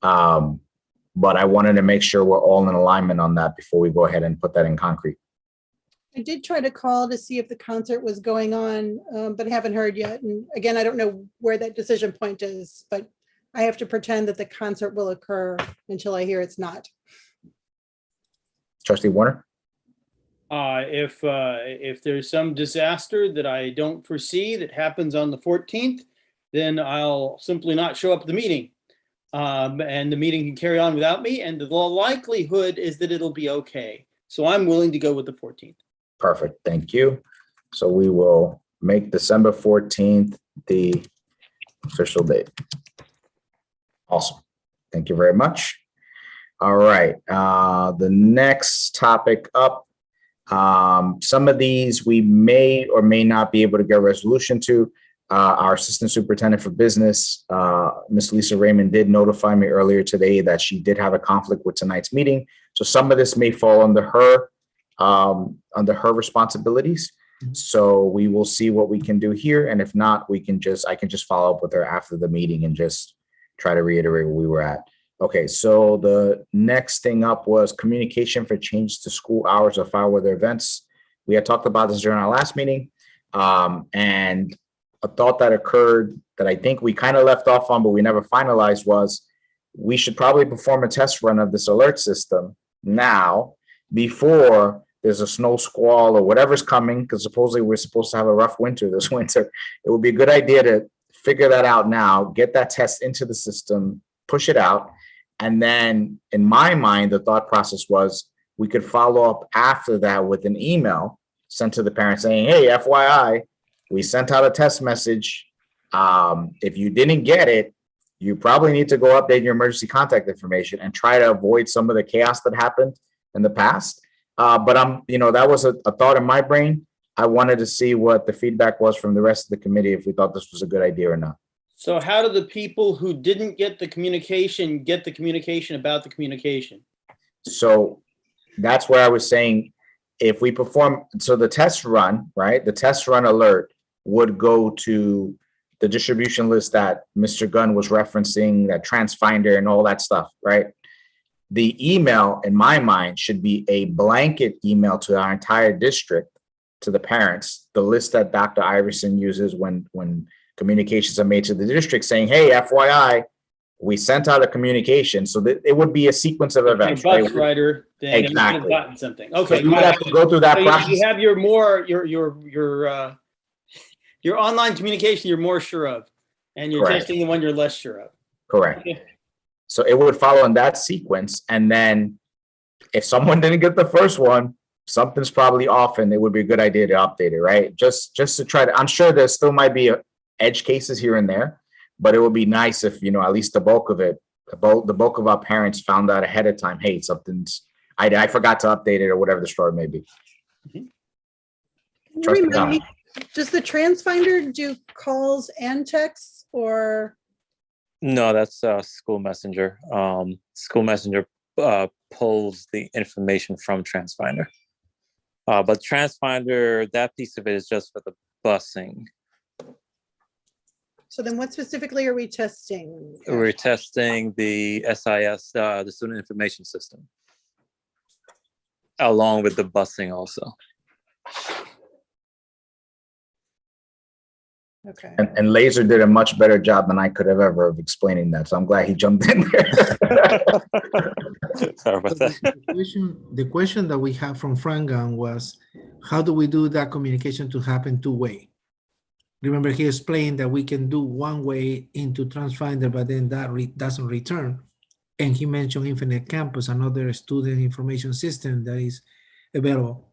But I wanted to make sure we're all in alignment on that before we go ahead and put that in concrete. I did try to call to see if the concert was going on, but haven't heard yet. And again, I don't know where that decision point is, but I have to pretend that the concert will occur until I hear it's not. Trustee Warner? If there's some disaster that I don't foresee that happens on the 14th, then I'll simply not show up at the meeting. And the meeting can carry on without me. And the likelihood is that it'll be okay. So I'm willing to go with the 14th. Perfect. Thank you. So we will make December 14th the official date. Awesome. Thank you very much. All right, the next topic up. Some of these we may or may not be able to get a resolution to. Our Assistant Superintendent for Business, Ms. Lisa Raymond, did notify me earlier today that she did have a conflict with tonight's meeting. So some of this may fall under her responsibilities. So we will see what we can do here. And if not, I can just follow up with her after the meeting and just try to reiterate where we were at. Okay, so the next thing up was communication for changes to school hours or foul weather events. We had talked about this during our last meeting. And a thought that occurred that I think we kind of left off on, but we never finalized, was we should probably perform a test run of this alert system now before there's a snow squall or whatever's coming, because supposedly we're supposed to have a rough winter this winter. It would be a good idea to figure that out now, get that test into the system, push it out. And then in my mind, the thought process was we could follow up after that with an email sent to the parents saying, hey, FYI, we sent out a test message. If you didn't get it, you probably need to go update your emergency contact information and try to avoid some of the chaos that happened in the past. But that was a thought in my brain. I wanted to see what the feedback was from the rest of the committee, if we thought this was a good idea or not. So how do the people who didn't get the communication about the communication? So that's where I was saying, if we perform, so the test run, right? The test run alert would go to the distribution list that Mr. Gunn was referencing, that TransFinder and all that stuff, right? The email, in my mind, should be a blanket email to our entire district, to the parents, the list that Dr. Iverson uses when communications are made to the district saying, hey, FYI, we sent out a communication. So that it would be a sequence of events. Bus right? rider, then Exactly. you gotten something. Okay, So you would have to go through that so process. you have your online communication you're more sure of, and you're Correct. testing the one you're less sure of. Correct. Okay. So it would follow in that sequence. And then if someone didn't get the first one, something's probably off, and it would be a good idea to update it, right? Just to try to, I'm sure there still might be edge cases here and there, but it would be nice if, at least the bulk of it, the bulk of our parents found out ahead of time, hey, I forgot to update it, or whatever the story may be. Trust me. Remind me, does the TransFinder do calls and texts, or? No, that's School Messenger. School Messenger pulls the information from TransFinder. But TransFinder, that piece of it is just for the busing. So then what specifically are we testing? We're testing the SIS, the Student Information System, along with the busing also. Okay. And Laser did a much better job than I could have ever of explaining that. So I'm glad he jumped in there. Sorry about that. The question that we have from Frangan was, how do we do that communication to happen two-way? Remember, he explained that we can do one way into TransFinder, but then that doesn't return. And he mentioned Infinite Campus, another student information system that is available.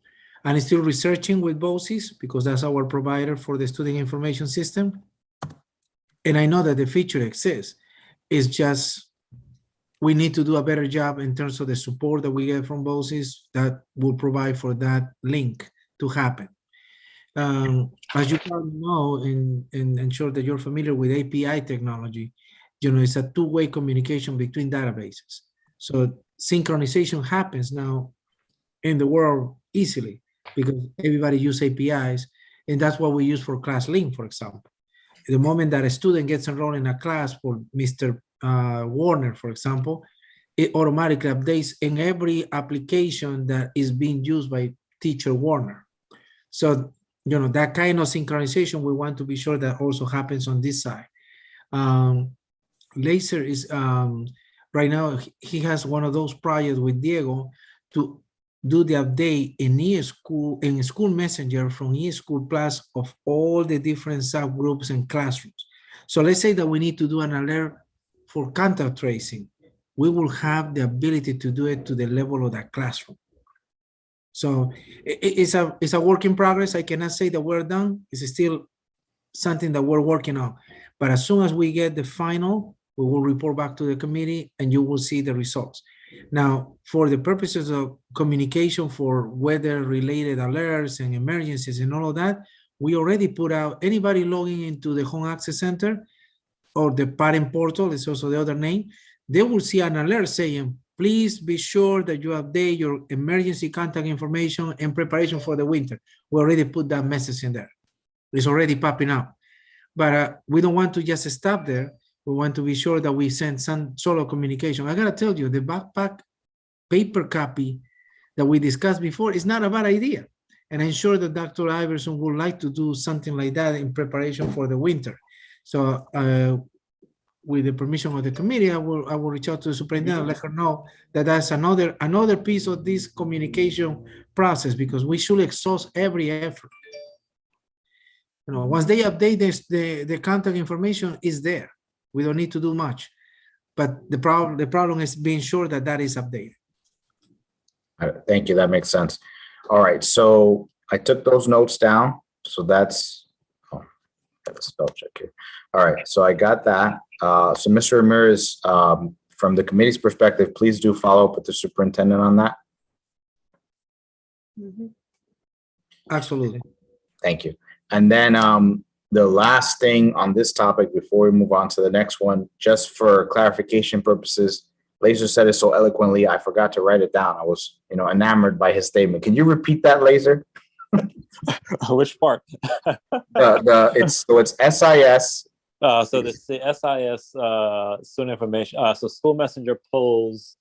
And still researching with BOCES, because that's our provider for the student information system. And I know that the feature exists. It's just, we need to do a better job in terms of the support that we get from BOCES that will provide for that link to happen. As you probably know, and ensure that you're familiar with API technology, it's a two-way communication between databases. So synchronization happens now in the world easily, because everybody uses APIs, and that's what we use for ClassLink, for example. The moment that a student gets enrolled in a class for Mr. Warner, for example, it automatically updates in every application that is being used by Teacher Warner. So, that kind of synchronization, we want to be sure that also happens on this side. Laser is, right now, he has one of those projects with Diego to do the update in School Messenger from eSchool Plus of all the different subgroups and classrooms. So let's say that we need to do an alert for contact tracing. We will have the ability to do it to the level of that classroom. So it's a work in progress. I cannot say that we're done. It's still something that we're working on. But as soon as we get the final We will report back to the committee and you will see the results. Now, for the purposes of communication for weather-related alerts and emergencies and all of that, we already put out anybody logging into the Home Access Center or the parent portal, is also the other name, they will see an alert saying, please be sure that you update your emergency contact information in preparation for the winter. We already put that message in there. It's already popping out. But we don't want to just stop there. We want to be sure that we send some sort of communication. I gotta tell you, the backpack paper copy that we discussed before is not a bad idea. And I'm sure that Dr. Iverson would like to do something like that in preparation for the winter. So with the permission of the committee, I will reach out to the superintendent, let her know that that's another piece of this communication process, because we should exhaust every effort. You know, once they update this, the contact information is there. We don't need to do much, but the problem is being sure that that is updated. All right, thank you. That makes sense. All right, so I took those notes down. So that's, oh, got a spell check here. All right, so I got that. So Mr. Ramirez, from the committee's perspective, please do follow up with the superintendent on that. Absolutely. Thank you. And then the last thing on this topic before we move on to the next one, just for clarification purposes, Laser said it so eloquently, I forgot to write it down. I was, enamored by his statement. Can you repeat that, Laser? Which part? It's SIS. So the SIS student information. So School Messenger pulls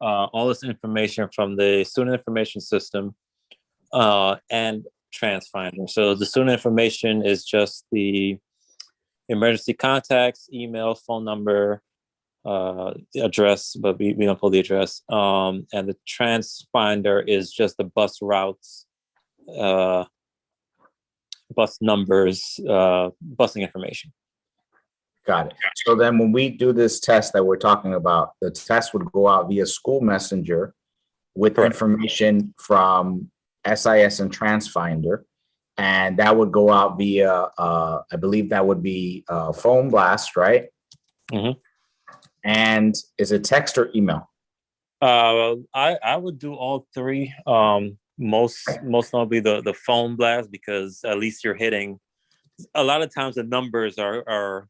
all this information from the student information system and TransFinder. So the student information is just the emergency contacts, email, phone number, address, but we don't pull the address. And the TransFinder is just the bus routes, bus numbers, busing information. Got it. So then when we do this test that we're talking about, the test would go out via School Messenger with Correct. Information from SIS and TransFinder, and that would go out via, I believe that would be phone blast, right? Mm-hmm. And is it text or email? I would do all three. Most notably the phone blast, because at least you're hitting. A lot of times the numbers are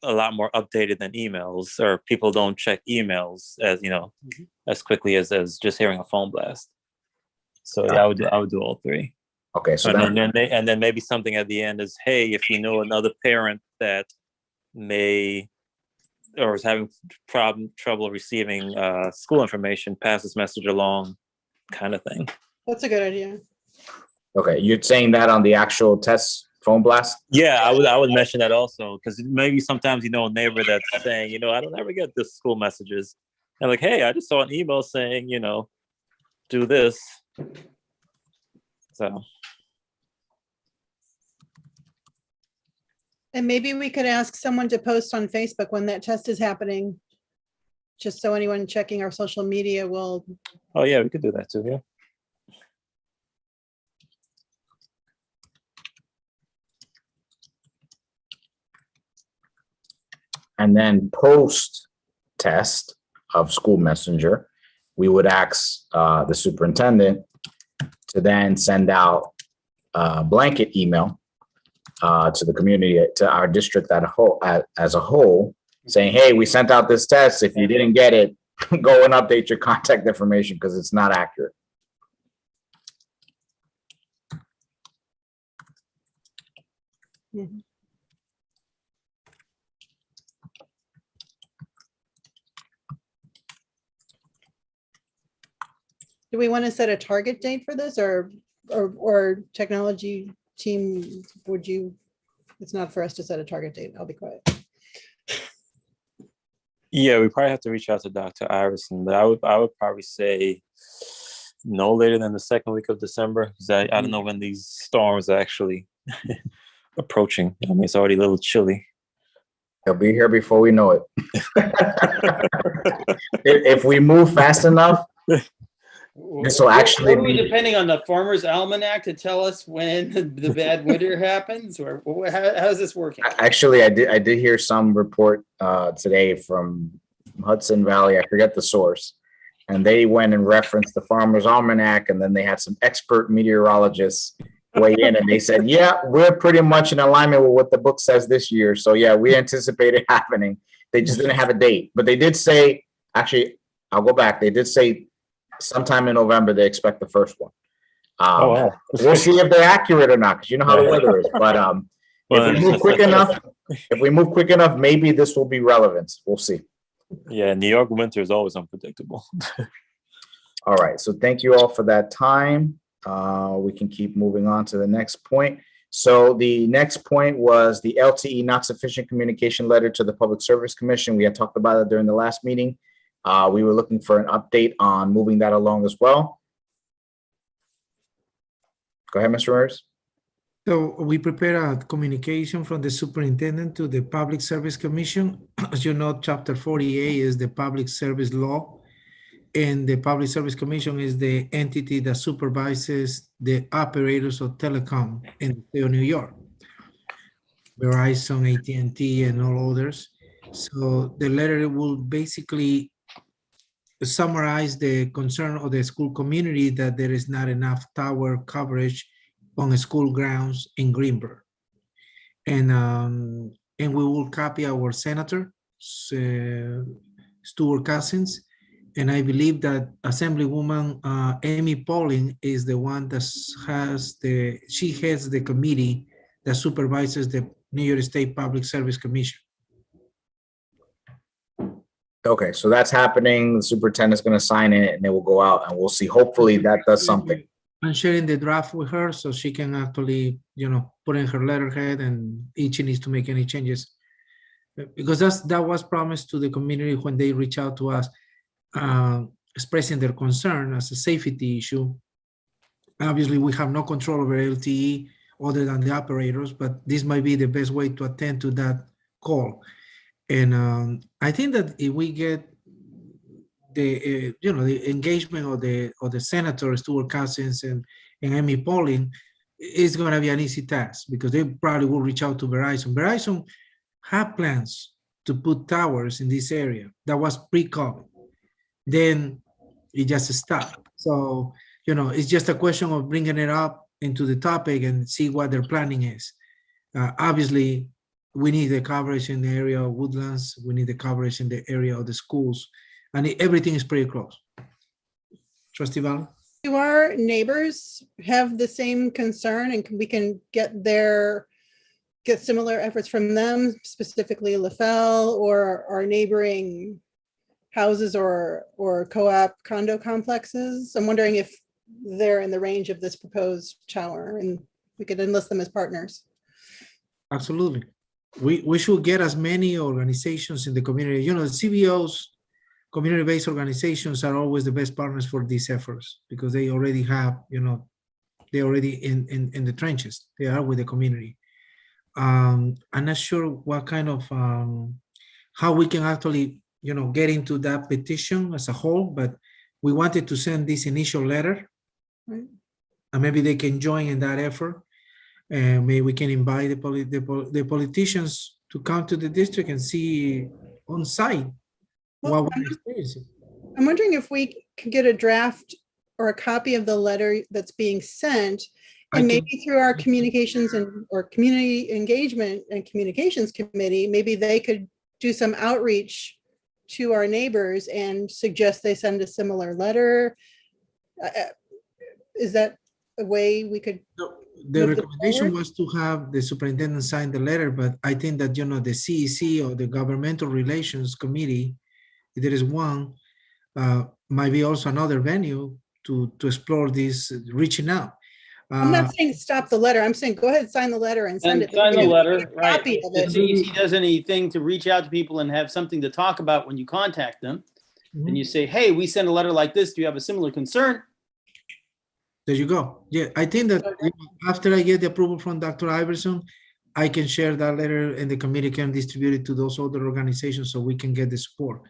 a lot more updated than emails, or people don't check emails as as quickly as just hearing a phone blast. So yeah, I would do all three. Okay, so and then maybe something at the end is, hey, if you know another parent that may or is having trouble receiving school information, pass this message along, kind of thing. That's a good idea. Okay, you're saying that on the actual test phone blast? Yeah, I would mention that also, because maybe sometimes a neighbor that's saying, I don't ever get this school messages, and like, hey, I just saw an email saying, do this. So. And maybe we could ask someone to post on Facebook when that test is happening, just so anyone checking our social media will. Oh yeah, we could do that too. Yeah. And then post test of School Messenger, we would ask the superintendent to then send out a blanket email to the community, to our district as a whole, saying, hey, we sent out this test. If you didn't get it, go and update your contact information because it's not accurate. Mm-hmm. Do we want to set a target date for this, or technology team, would you? It's not for us to set a target date. I'll be quiet. Yeah, we probably have to reach out to Dr. Iverson, but I would probably say no later than the second week of December, because I don't know when these storms are actually approaching. I mean, it's already a little chilly. He'll be here before we know it. If we move fast enough, So actually, What are we depending on the Farmer's Almanac to tell us when the bad winter happens, or how's this working? actually, I did hear some report today from Hudson Valley. I forget the source, and they went and referenced the Farmer's Almanac, and then they had some expert meteorologists weigh in, and they said, "Yeah, we're pretty much in alignment with what the book says this year." So yeah, we anticipate it happening. They just didn't have a date, but they did say. Actually, I'll go back. They did say sometime in November they expect the first one. Oh, wow. We'll see if they're accurate or not, because you know how the weather is. But Well, if we move quick enough, maybe this will be relevant. We'll see. yeah, New York winter is always unpredictable. All right. So thank you all for that time. We can keep moving on to the next point. So the next point was the LTE not sufficient communication letter to the Public Service Commission. We had talked about it during the last meeting. We were looking for an update on moving that along as well. Go ahead, Mr. Ramirez. So we prepare a communication from the superintendent to the Public Service Commission. As you know, Chapter 48 is the public service law, and the Public Service Commission is the entity that supervises the operators of telecom in the state of New York, Verizon, AT&T, and all others. So the letter will basically summarize the concern of the school community that there is not enough tower coverage on the school grounds in Greenburgh. And we will copy our senator, Stuart Cousins. And I believe that Assemblywoman Amy Pauling is the one that she heads the committee that supervises the New York State Public Service Commission. Okay, so that's happening. The superintendent's going to sign it, and it will go out, and we'll see. Hopefully that does something. I'm sharing the draft with her so she can actually, put in her letterhead, and if she needs to make any changes. Because that was promised to the community when they reach out to us, expressing their concern as a safety issue. Obviously, we have no control over LTE other than the operators, but this might be the best way to attend to that call. And I think that if we get the the engagement of the senator Stuart Cousins and Amy Pauling, it's going to be an easy task because they probably will reach out to Verizon. Verizon have plans to put towers in this area. That was pre-COVID. Then it just stopped. So it's just a question of bringing it up into the topic and see what their planning is. Obviously, we need the coverage in the area of Woodlands. We need the coverage in the area of the schools. And everything is pretty close. Trustee Val? Do our neighbors have the same concern, and we can get similar efforts from them, specifically LaFell or our neighboring houses or co-op condo complexes? I'm wondering if they're in the range of this proposed tower, and we could enlist them as partners. Absolutely. We should get as many organizations in the community. The CBOs, community-based organizations, are always the best partners for these efforts because they already have, they're already in the trenches. They are with the community. I'm not sure what kind of, how we can actually, get into that petition as a whole, but we wanted to send this initial letter. Right. And maybe they can join in that effort. And maybe we can invite the politicians to come to the district and see on site what we're experiencing. I'm wondering if we could get a draft or a copy of the letter that's being sent, and maybe through our communications or community engagement and communications committee, maybe they could do some outreach to our neighbors and suggest they send a similar letter. Is that a way we could? The recommendation was to have the superintendent sign the letter, but I think that, the CEC or the Governmental Relations Committee, if there is one, might be also another venue to explore this, reaching out. I'm not saying stop the letter. I'm saying go ahead, sign the letter and send it. Sign the letter, right. Copy of it. If the CEC does anything to reach out to people and have something to talk about when you contact them, and you say, hey, we send a letter like this. Do you have a similar concern? There you go. Yeah, I think that after I get the approval from Dr. Iverson, I can share that letter and the committee can distribute it to those other organizations so we can get the support.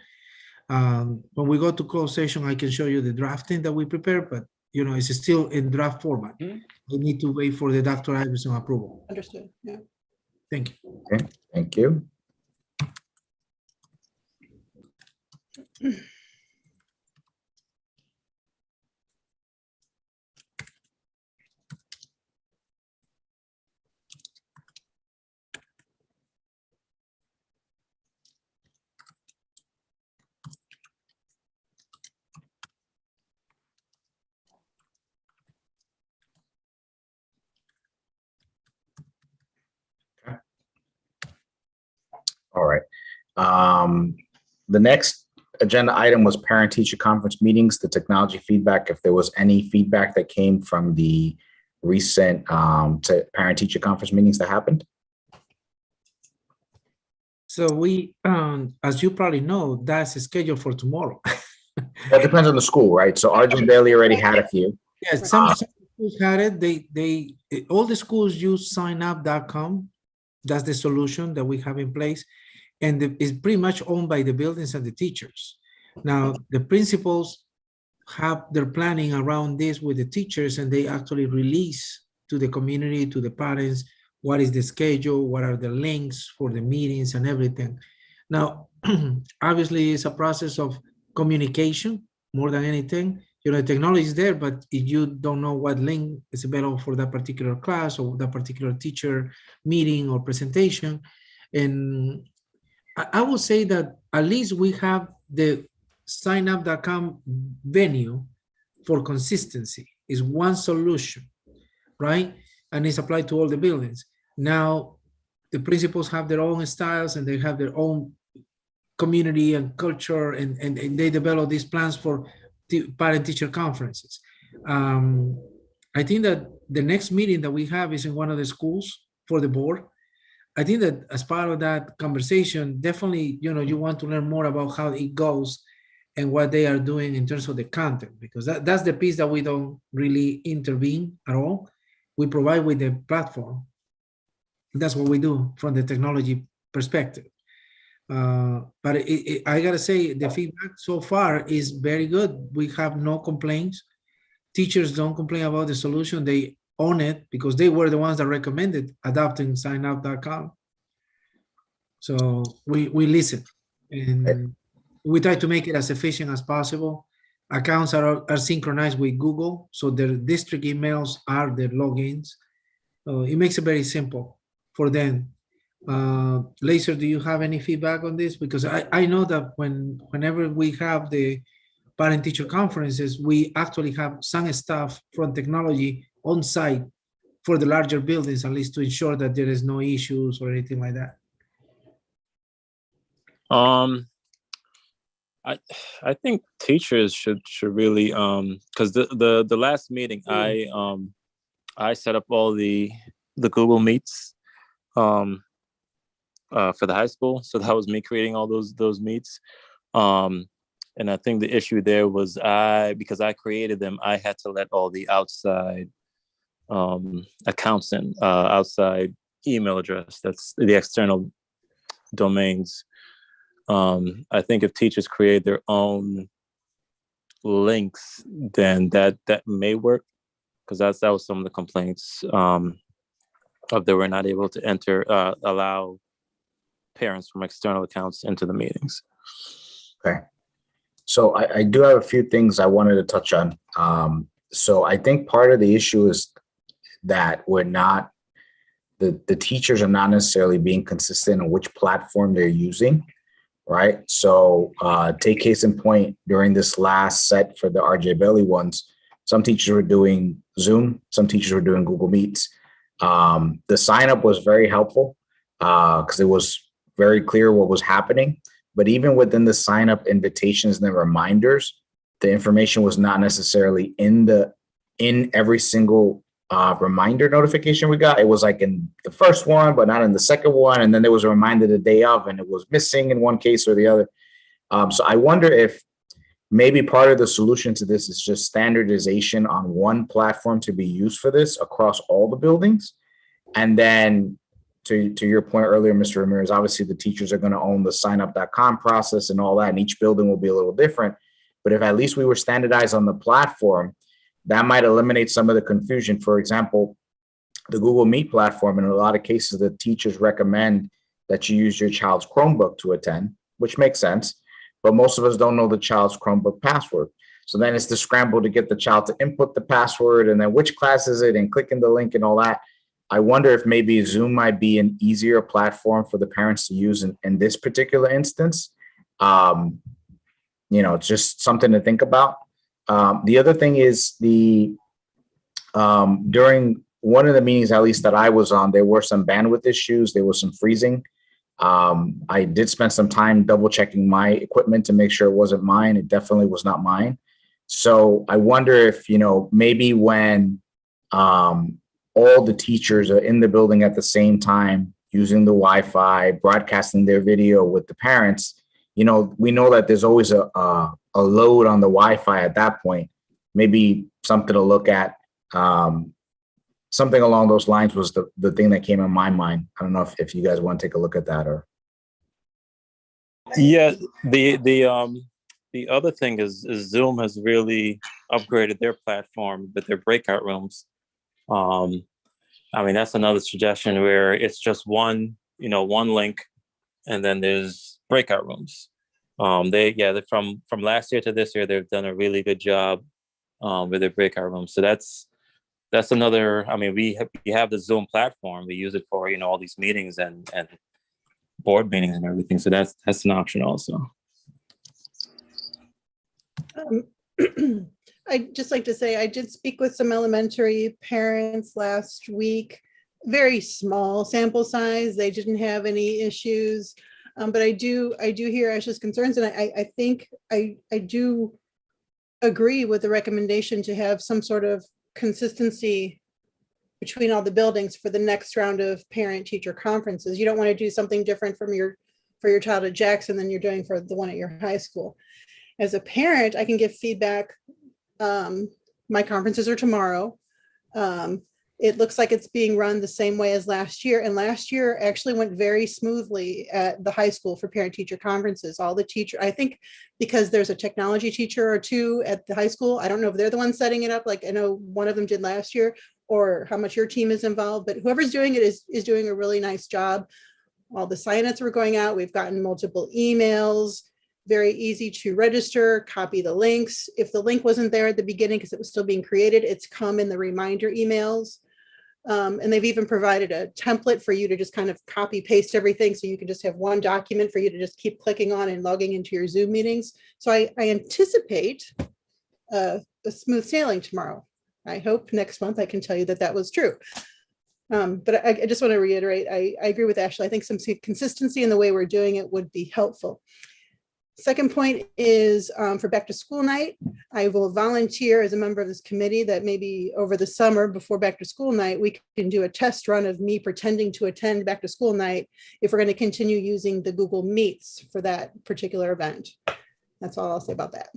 When we go to closed session, I can show you the drafting that we prepared, but it's still in draft format. Mhm. We need to wait for the Dr. Iverson approval. Understood, yeah. Thank you. Okay, thank you. All right. The next agenda item was parent-teacher conference meetings, the technology feedback. If there was any feedback that came from the recent parent-teacher conference meetings that happened. So we, as you probably know, that's scheduled for tomorrow. That depends on the school, right? So RJ Bailey already had a few. Yes, some schools had it. They all the schools use signup.com. That's the solution that we have in place. And it's pretty much owned by the buildings and the teachers. Now, the principals have their planning around this with the teachers, and they actually release to the community, to the parents, what is the schedule, what are the links for the meetings and everything. Now, obviously, it's a process of communication more than anything. The technology is there, but if you don't know what link is available for that particular class or that particular teacher meeting or presentation, and I will say that at least we have the signup.com venue for consistency is one solution, right? And it's applied to all the buildings. Now, the principals have their own styles and they have their own community and culture, and they develop these plans for parent-teacher conferences. I think that the next meeting that we have is in one of the schools for the board. I think that as part of that conversation, definitely, you want to learn more about how it goes and what they are doing in terms of the content, because that's the piece that we don't really intervene at all. We provide with the platform. That's what we do from the technology perspective. But I gotta say, the feedback so far is very good. We have no complaints. Teachers don't complain about the solution. They own it because they were the ones that recommended adopting signup.com. So we listen and we try to make it as efficient as possible. Accounts are synchronized with Google, so their district emails are their logins. It makes it very simple for them. Laser, do you have any feedback on this? Because I know that whenever we have the parent-teacher conferences, we actually have some staff from technology on site for the larger buildings, at least to ensure that there is no issues or anything like that. I think teachers should really because the last meeting I set up all the Google Meets for the high school, so that was me creating all those meets. And I think the issue there was because I created them, I had to let all the outside accounts in, outside email address, that's the external domains. I think if teachers create their own links, then that may work, because that was some of the complaints of they were not able to enter, allow parents from external accounts into the meetings. Okay. So I do have a few things I wanted to touch on. So I think part of the issue is that we're not, the teachers are not necessarily being consistent on which platform they're using, right? So take case in point, during this last set for the RJ Bailey ones, some teachers were doing Zoom, some teachers were doing Google Meets. The sign up was very helpful because it was very clear what was happening. But even within the sign up invitations and the reminders, the information was not necessarily in every single reminder notification we got. It was like in the first one, but not in the second one. And then there was a reminder the day of, and it was missing in one case or the other. So I wonder if maybe part of the solution to this is just standardization on one platform to be used for this across all the buildings. And then to your point earlier, Mr. Ramirez, obviously the teachers are going to own the signup.com process and all that, and each building will be a little different. But if at least we were standardized on the platform, that might eliminate some of the confusion. For example, the Google Meet platform, in a lot of cases, the teachers recommend that you use your child's Chromebook to attend, which makes sense. But most of us don't know the child's Chromebook password. So then it's the scramble to get the child to input the password, and then which class is it, and clicking the link and all that. I wonder if maybe Zoom might be an easier platform for the parents to use in this particular instance. You know, it's just something to think about. The other thing is during one of the meetings, at least that I was on, there were some bandwidth issues. There was some freezing. I did spend some time double checking my equipment to make sure it wasn't mine. It definitely was not mine. So I wonder if, you know, maybe when all the teachers are in the building at the same time, using the Wi-Fi, broadcasting their video with the parents, you know, we know that there's always a load on the Wi-Fi at that point. Maybe something to look at. Something along those lines was the thing that came in my mind. I don't know if you guys want to take a look at that or. Yeah, the other thing is Zoom has really upgraded their platform with their breakout rooms. I mean, that's another suggestion where it's just one link, and then there's breakout rooms. They're from last year to this year, they've done a really good job with their breakout rooms. So that's another. I mean, we have the Zoom platform. We use it for all these meetings and board meetings and everything. So that's an option also. I'd just like to say I did speak with some elementary parents last week. Very small sample size. They didn't have any issues, but I do hear Ashley's concerns, and I think I do agree with the recommendation to have some sort of consistency between all the buildings for the next round of parent-teacher conferences. You don't want to do something different for your child at Jackson than you're doing for the one at your high school. As a parent, I can give feedback. My conferences are tomorrow. It looks like it's being run the same way as last year. And last year actually went very smoothly at the high school for parent-teacher conferences. All the teachers, I think because there's a technology teacher or two at the high school, I don't know if they're the ones setting it up, like I know one of them did last year, or how much your team is involved, but whoever's doing it is doing a really nice job. All the sign-ups were going out. We've gotten multiple emails. Very easy to register, copy the links. If the link wasn't there at the beginning because it was still being created, it's come in the reminder emails. And they've even provided a template for you to just kind of copy paste everything. So you can just have one document for you to just keep clicking on and logging into your Zoom meetings. So I anticipate a smooth sailing tomorrow. I hope next month I can tell you that was true. But I just want to reiterate, I agree with Ashley. I think some consistency in the way we're doing it would be helpful. Second point is for back to school night. I will volunteer as a member of this committee that maybe over the summer before back to school night, we can do a test run of me pretending to attend back to school night if we're going to continue using the Google Meets for that particular event. That's all I'll say about that.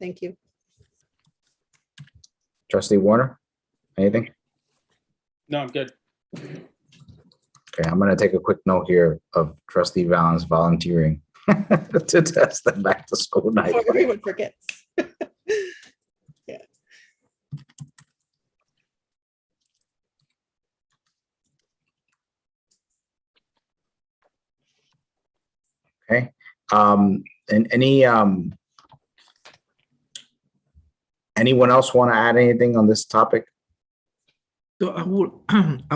Thank you. Trustee Warner, anything? No, I'm good. Okay, I'm going to take a quick note here of Trustee Valens volunteering to test them back to school night. Before everyone forgets. Yeah. Okay. And anyone else want to add anything on this topic? So I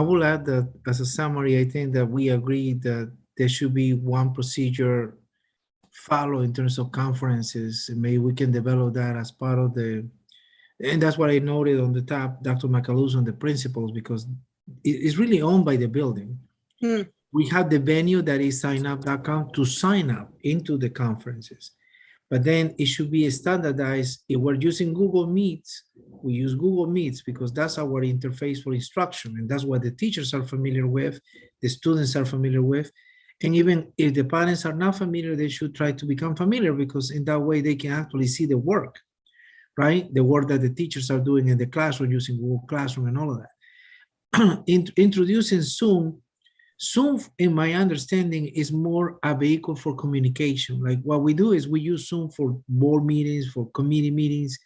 will add that as a summary, I think that we agree that there should be one procedure follow in terms of conferences, and maybe we can develop that as part of and that's what I noted on the top, Dr. Macaluso, on the principles, because it's really owned by the building. We have the venue that is signup.com to sign up into the conferences, but then it should be standardized. If we're using Google Meets, we use Google Meets because that's our interface for instruction, and that's what the teachers are familiar with, the students are familiar with. And even if the parents are not familiar, they should try to become familiar, because in that way they can actually see the work, right? The work that the teachers are doing in the classroom using Google Classroom and all of that. Introducing Zoom Zoom, in my understanding, is more a vehicle for communication. Like what we do is we use Zoom for board meetings, for committee meetings.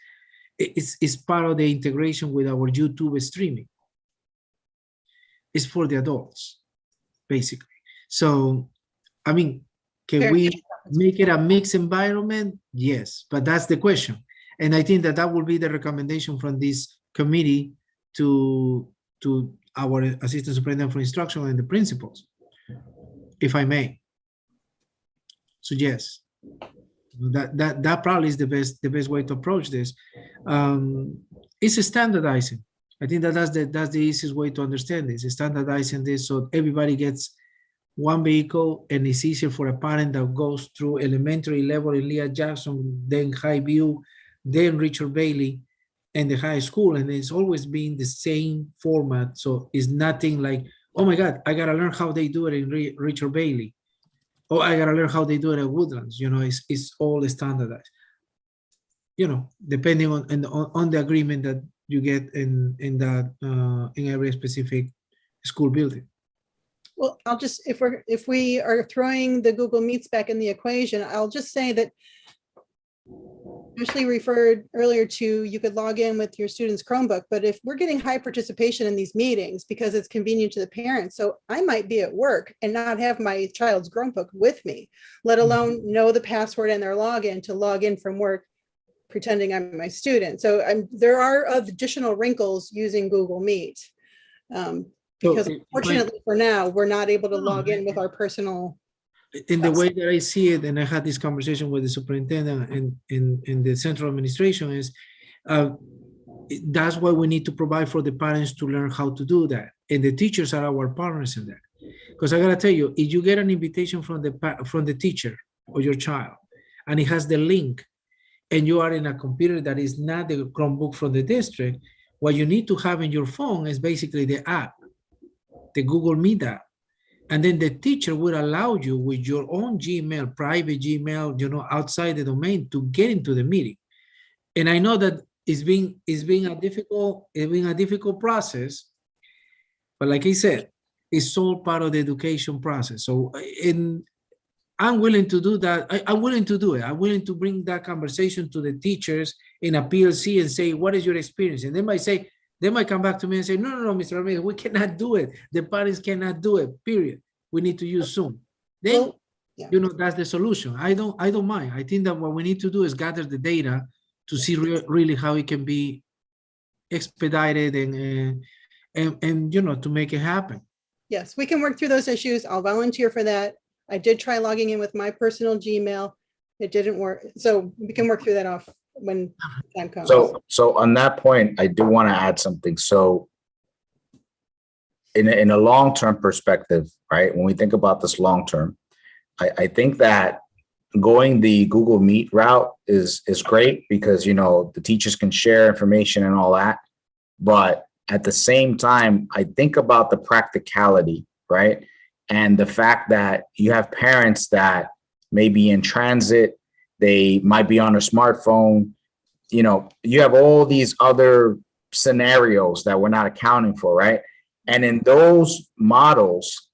It's part of the integration with our YouTube streaming. It's for the adults, basically. So, I mean, can we make it a mixed environment? Yes, but that's the question. And I think that that will be the recommendation from this committee to our assistant superintendent for instruction and the principals, if I may. So yes, that probably is the best way to approach this. It's standardizing. I think that's the easiest way to understand this. Is standardizing this so everybody gets one vehicle, and it's easier for a parent that goes through elementary level in Leah Jackson, then Highview, then Richard Bailey, and the high school, and it's always been the same format. So it's nothing like, oh my God, I gotta learn how they do it in Richard Bailey. Oh, I gotta learn how they do it at Woodlands. You know, it's all standardized. You know, depending on the agreement that you get in every specific school building. Well, I'll just, if we are throwing the Google Meets back in the equation, I'll just say that Ashley referred earlier to, you could log in with your student's Chromebook, but if we're getting high participation in these meetings because it's convenient to the parents, so I might be at work and not have my child's Chromebook with me, let alone know the password and their login to log in from work, pretending I'm my student. So there are additional wrinkles using Google Meet. Because unfortunately for now, we're not able to log in with our personal. In the way that I see it, and I had this conversation with the superintendent and in the central administration, is that's why we need to provide for the parents to learn how to do that. And the teachers are our partners in that. Because I gotta tell you, if you get an invitation from the teacher or your child, and it has the link, and you are in a computer that is not the Chromebook from the district, what you need to have in your phone is basically the app, the Google Meet app. And then the teacher will allow you with your own Gmail, private Gmail, you know, outside the domain to get into the meeting. And I know that it's been a difficult process, but like I said, it's all part of the education process. So I'm willing to do that. I'm willing to do it. I'm willing to bring that conversation to the teachers in a PLC and say, what is your experience? And they might come back to me and say, no, Mr. Ramirez, we cannot do it. The parents cannot do it, period. We need to use Zoom. Then, Well, yeah. you know, that's the solution. I don't mind. I think that what we need to do is gather the data to see really how it can be expedited and you know, to make it happen. Yes, we can work through those issues. I'll volunteer for that. I did try logging in with my personal Gmail. It didn't work. So we can work through that off when time comes. So on that point, I do want to add something. So in a long-term perspective, right, when we think about this long-term, I think that going the Google Meet route is great because, you know, the teachers can share information and all that. But at the same time, I think about the practicality, right? And the fact that you have parents that may be in transit, they might be on a smartphone. You know, you have all these other scenarios that we're not accounting for, right? And in those models,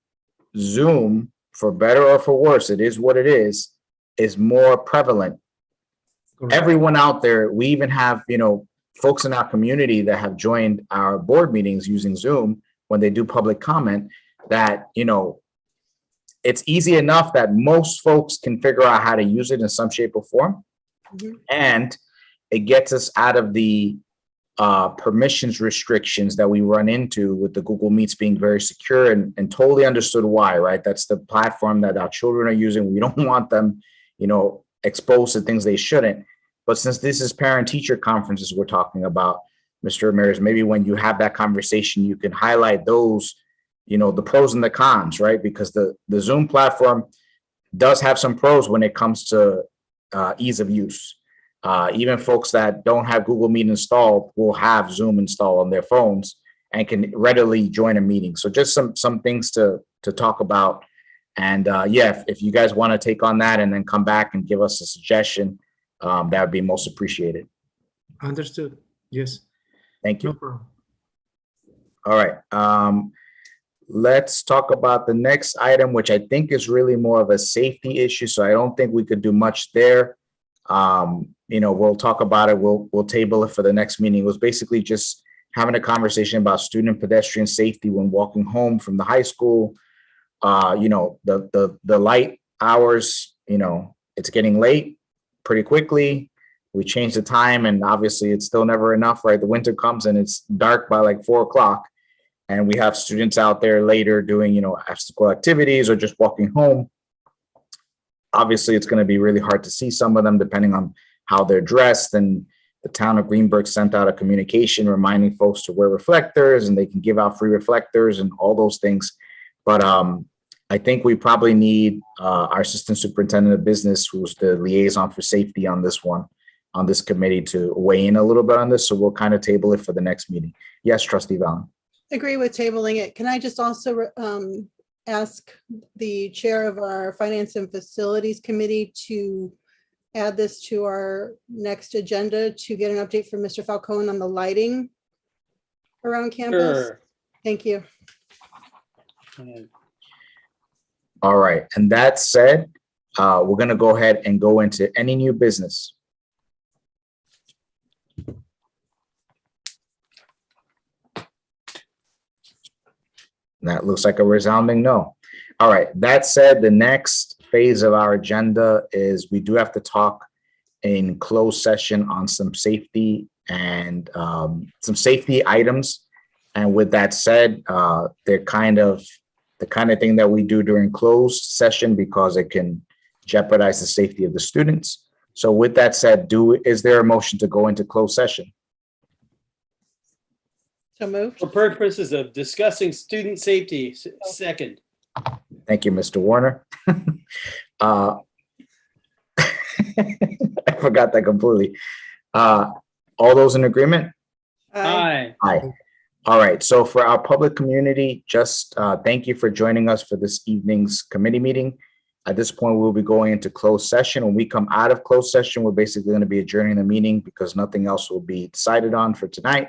Zoom, for better or for worse, it is what it is more prevalent. Correct. Everyone out there, we even have, you know, folks in our community that have joined our board meetings using Zoom when they do public comment that, you know, it's easy enough that most folks can figure out how to use it in some shape or form. Mm-hmm. And it gets us out of the permissions restrictions that we run into with the Google Meets being very secure and totally understood why, right? That's the platform that our children are using. We don't want them, you know, exposed to things they shouldn't. But since this is parent-teacher conferences we're talking about, Mr. Ramirez, maybe when you have that conversation, you can highlight those, you know, the pros and the cons, right? Because the Zoom platform does have some pros when it comes to ease of use. Even folks that don't have Google Meet installed will have Zoom installed on their phones and can readily join a meeting. So just some things to talk about. And yeah, if you guys want to take on that and then come back and give us a suggestion, that would be most appreciated. Understood. Yes. Thank you. No problem. All right. let's talk about the next item, which I think is really more of a safety issue. So I don't think we could do much there. We'll talk about it. We'll table it for the next meeting. It was basically just having a conversation about student and pedestrian safety when walking home from the high school. The light hours, it's getting late pretty quickly. We changed the time, and obviously it's still never enough, right? The winter comes and it's dark by like 4 o'clock, and we have students out there later doing, after school activities or just walking home. Obviously, it's going to be really hard to see some of them depending on how they're dressed. And the town of Greenburgh sent out a communication reminding folks to wear reflectors, and they can give out free reflectors and all those things. But I think we probably need our assistant superintendent of business, who's the liaison for safety on this one, on this committee, to weigh in a little bit on this. So we'll kind of table it for the next meeting. Yes, Trustee Valen. Agree with tabling it. Can I just also ask the chair of our Finance and Facilities Committee to add this to our next agenda to get an update from Mr. Falcone on the lighting around campus? Sure. Thank you. All right. And that said, we're going to go ahead and go into any new business. That looks like a resounding no. All right. That said, the next phase of our agenda is we do have to talk in closed session on some safety and some safety items. And with that said, they're kind of the kind of thing that we do during closed session because it can jeopardize the safety of the students. So with that said, is there a motion to go into closed session? So moved. For purposes of discussing student safety, second. Thank you, Mr. Warner. I forgot that completely. All those in agreement? Aye. Aye. All right. So for our public community, just thank you for joining us for this evening's committee meeting. At this point, we'll be going into closed session. When we come out of closed session, we're basically going to be adjourning the meeting because nothing else will be decided on for tonight.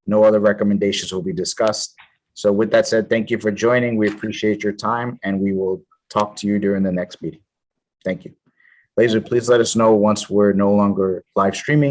No other recommendations will be discussed. So with that said, thank you for joining. We appreciate your time, and we will talk to you during the next meeting. Thank you. Laser, please let us know once we're no longer live streaming.